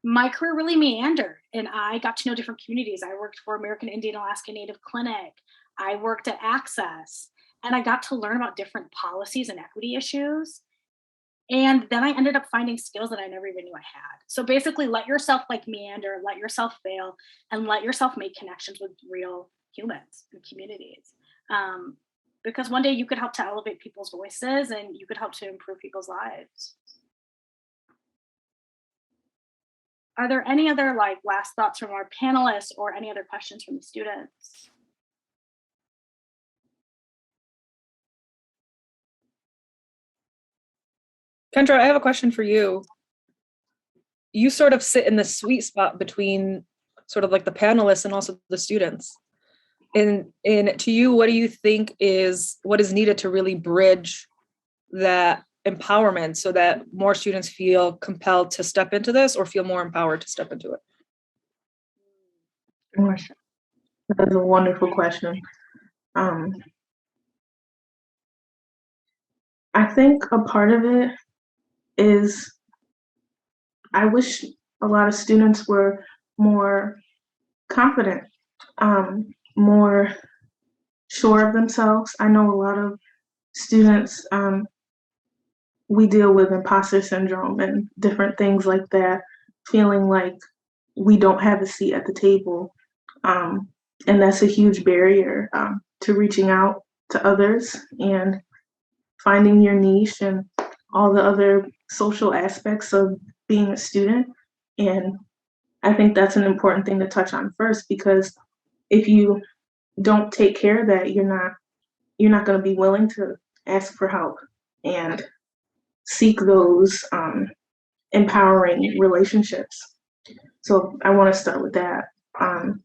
my career really meandered, and I got to know different communities. I worked for American Indian Alaska Native Clinic. I worked at Access, and I got to learn about different policies and equity issues. And then I ended up finding skills that I never even knew I had. So basically, let yourself meander, let yourself fail, and let yourself make connections with real humans and communities. because one day you could help to elevate people's voices and you could help to improve people's lives. Are there any other last thoughts from our panelists or any other questions from the students? Kendra, I have a question for you. You sort of sit in the sweet spot between sort of like the panelists and also the students. And to you, what do you think is what is needed to really bridge that empowerment so that more students feel compelled to step into this or feel more empowered to step into it? Good question. That's a wonderful question. I think a part of it is I wish a lot of students were more confident, more sure of themselves. I know a lot of students, we deal with imposter syndrome and different things like that, feeling like we don't have a seat at the table. And that's a huge barrier to reaching out to others and finding your niche and all the other social aspects of being a student. And I think that's an important thing to touch on first, because if you don't take care of that, you're not going to be willing to ask for help and seek those empowering relationships. So I want to start with that. And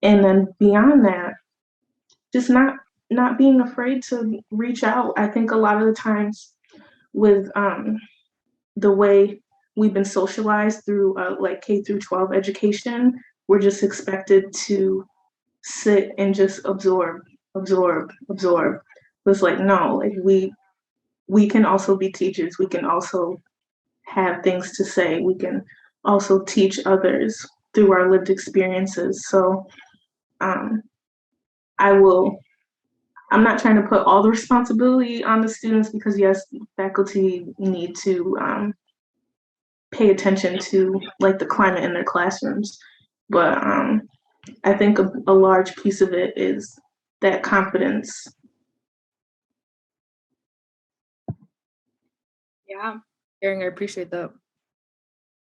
then beyond that, just not being afraid to reach out. I think a lot of the times with the way we've been socialized through like K through 12 education, we're just expected to sit and just absorb. It's like, no, like we can also be teachers. We can also have things to say. We can also teach others through our lived experiences. So I'm not trying to put all the responsibility on the students, because yes, faculty need to pay attention to like the climate in their classrooms. But I think a large piece of it is that confidence. Yeah. Hearing, I appreciate that.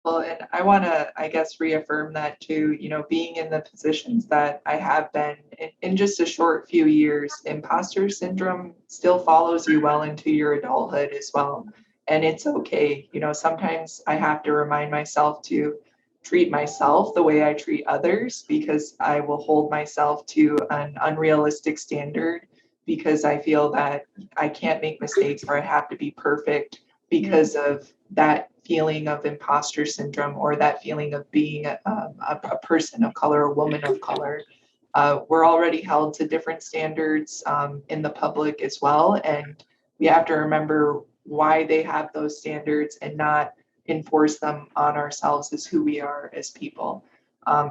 Well, and I want to, I guess, reaffirm that too, being in the positions that I have been in just a short few years, imposter syndrome still follows you well into your adulthood as well. And it's okay. Sometimes I have to remind myself to treat myself the way I treat others, because I will hold myself to an unrealistic standard, because I feel that I can't make mistakes or I have to be perfect because of that feeling of imposter syndrome, or that feeling of being a person of color, a woman of color. We're already held to different standards in the public as well. And we have to remember why they have those standards and not enforce them on ourselves as who we are as people.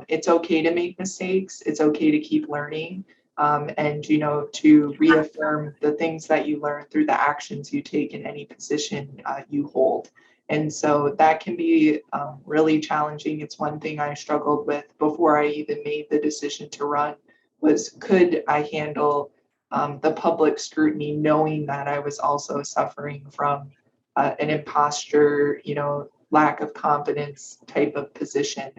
It's okay to make mistakes. It's okay to keep learning. And to reaffirm the things that you learn through the actions you take in any position you hold. And so that can be really challenging. It's one thing I struggled with before I even made the decision to run, was could I handle the public scrutiny, knowing that I was also suffering from an imposter, lack of confidence type of position.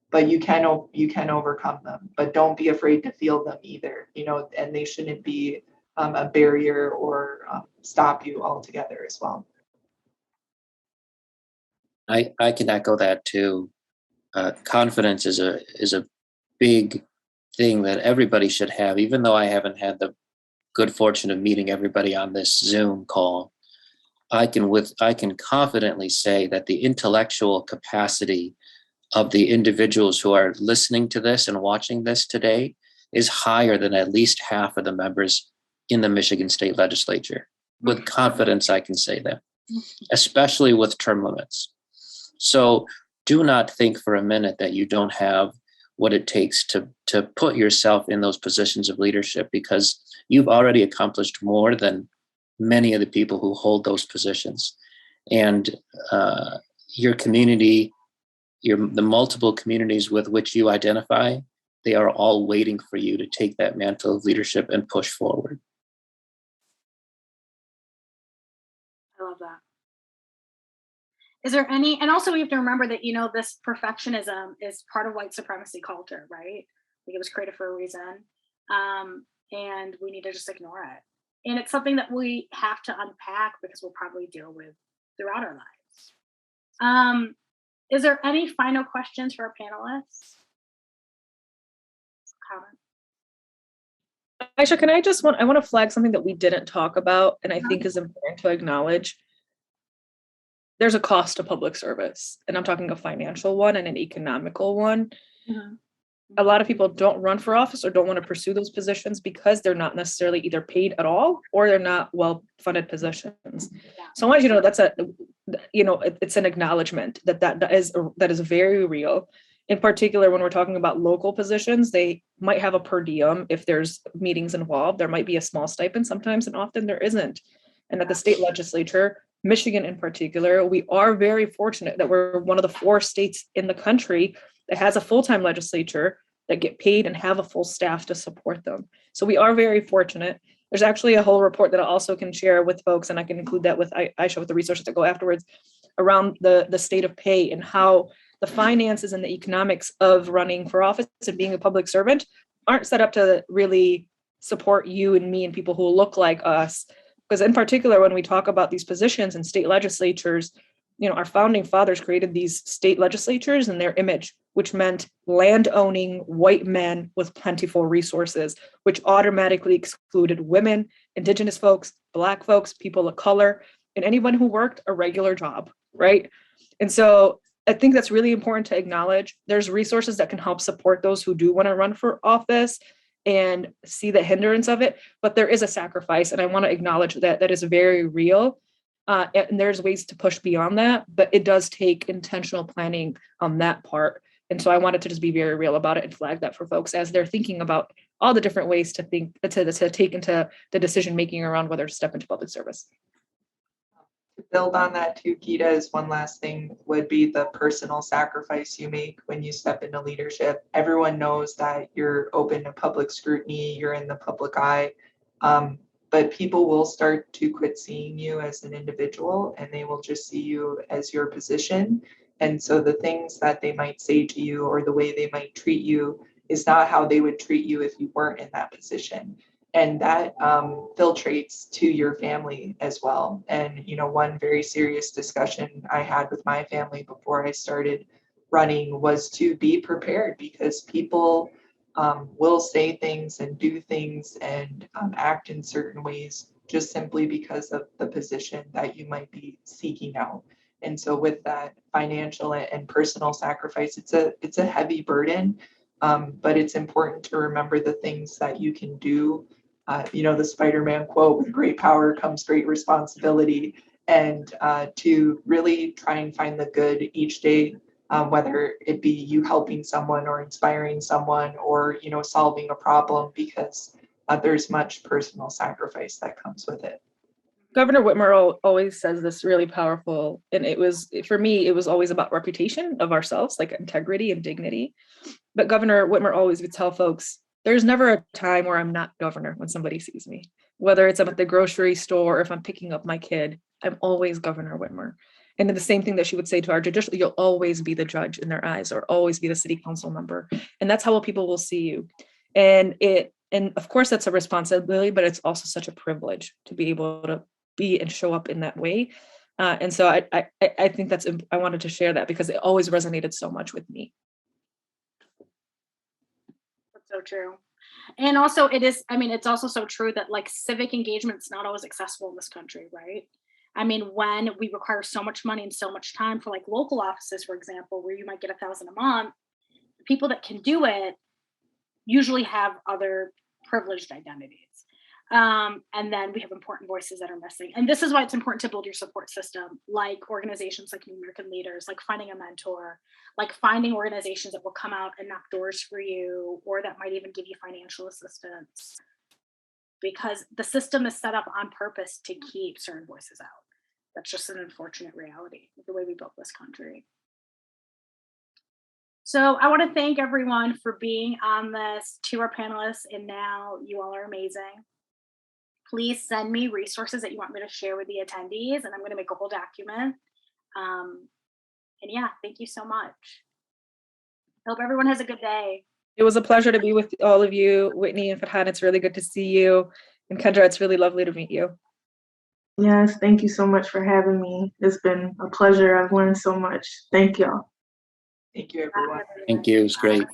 But you can overcome them, but don't be afraid to feel them either, and they shouldn't be a barrier or stop you altogether as well. I can echo that too. Confidence is a big thing that everybody should have, even though I haven't had the good fortune of meeting everybody on this Zoom call. I can confidently say that the intellectual capacity of the individuals who are listening to this and watching this today is higher than at least half of the members in the Michigan State Legislature. With confidence, I can say that, especially with term limits. So do not think for a minute that you don't have what it takes to put yourself in those positions of leadership, because you've already accomplished more than many of the people who hold those positions. And your community, the multiple communities with which you identify, they are all waiting for you to take that mantle of leadership and push forward. I love that. Is there any, and also we have to remember that, this perfectionism is part of white supremacy culture, right? Like it was created for a reason. And we need to just ignore it. And it's something that we have to unpack because we'll probably deal with throughout our lives. Is there any final questions for our panelists? Comment? Aisha, I want to flag something that we didn't talk about and I think is important to acknowledge. There's a cost to public service, and I'm talking a financial one and an economical one. Mm-hmm. A lot of people don't run for office or don't want to pursue those positions because they're not necessarily either paid at all or they're not well-funded positions. Yeah. So I want you to know it's an acknowledgement that is very real. In particular, when we're talking about local positions, they might have a per diem if there's meetings involved. There might be a small stipend sometimes, and often there isn't. And at the state legislature, Michigan in particular, we are very fortunate that we're one of the 4 states in the country that has a full-time legislature that get paid and have a full staff to support them. So we are very fortunate. There's actually a whole report that I also can share with folks, and I can include that with Aisha with the resources that go afterwards around the state of pay and how the finances and the economics of running for office and being a public servant aren't set up to really support you and me and people who look like us. Because in particular, when we talk about these positions in state legislatures, our founding fathers created these state legislatures in their image, which meant land-owning white men with plentiful resources, which automatically excluded women, Indigenous folks, Black folks, people of color, and anyone who worked a regular job, right? And so I think that's really important to acknowledge. There's resources that can help support those who do want to run for office and see the hindrance of it, but there is a sacrifice, and I want to acknowledge that is very real. And there's ways to push beyond that, but it does take intentional planning on that part. And so I wanted to just be very real about it and flag that for folks as they're thinking about all the different ways to take into the decision making around whether to step into public service. To build on that too, Gita, is one last thing would be the personal sacrifice you make when you step into leadership. Everyone knows that you're open to public scrutiny, you're in the public eye, but people will start to quit seeing you as an individual and they will just see you as your position. And so the things that they might say to you or the way they might treat you is not how they would treat you if you weren't in that position. And that filtrates to your family as well. And, one very serious discussion I had with my family before I started running was to be prepared because people will say things and do things and act in certain ways just simply because of the position that you might be seeking out. And so with that financial and personal sacrifice, it's a heavy burden, but it's important to remember the things that you can do. The Spider-Man quote, with great power comes great responsibility, and to really try and find the good each day, whether it be you helping someone or inspiring someone or, solving a problem, because there's much personal sacrifice that comes with it. Governor Whitmer always says this really powerful, and for me, it was always about reputation of ourselves, like integrity and dignity. But Governor Whitmer always would tell folks, there's never a time where I'm not governor when somebody sees me, whether it's I'm at the grocery store or if I'm picking up my kid, I'm always Governor Whitmer. And then the same thing that she would say to our judicial, you'll always be the judge in their eyes or always be the city council member. And that's how people will see you. And of course that's a responsibility, but it's also such a privilege to be able to be and show up in that way. And so I think I wanted to share that because it always resonated so much with me. So true. And also it's also so true that like civic engagement is not always accessible in this country, right? When we require so much money and so much time for like local offices, for example, where you might get $1,000 a month, the people that can do it usually have other privileged identities. And then we have important voices that are missing. And this is why it's important to build your support system, like organizations like New American Leaders, like finding a mentor, like finding organizations that will come out and knock doors for you, or that might even give you financial assistance. Because the system is set up on purpose to keep certain voices out. That's just an unfortunate reality of the way we built this country. So I want to thank everyone for being on this, to our panelists, and now you all are amazing. please send me resources that you want me to share with the attendees, and I'm going to make a whole document. And yeah, thank you so much. Hope everyone has a good day. It was a pleasure to be with all of you, Whitney and Farhan. It's really good to see you. And Kendra, it's really lovely to meet you. Yes, thank you so much for having me. It's been a pleasure. I've learned so much. Thank y'all. Thank you, everyone. Thank you. It was great.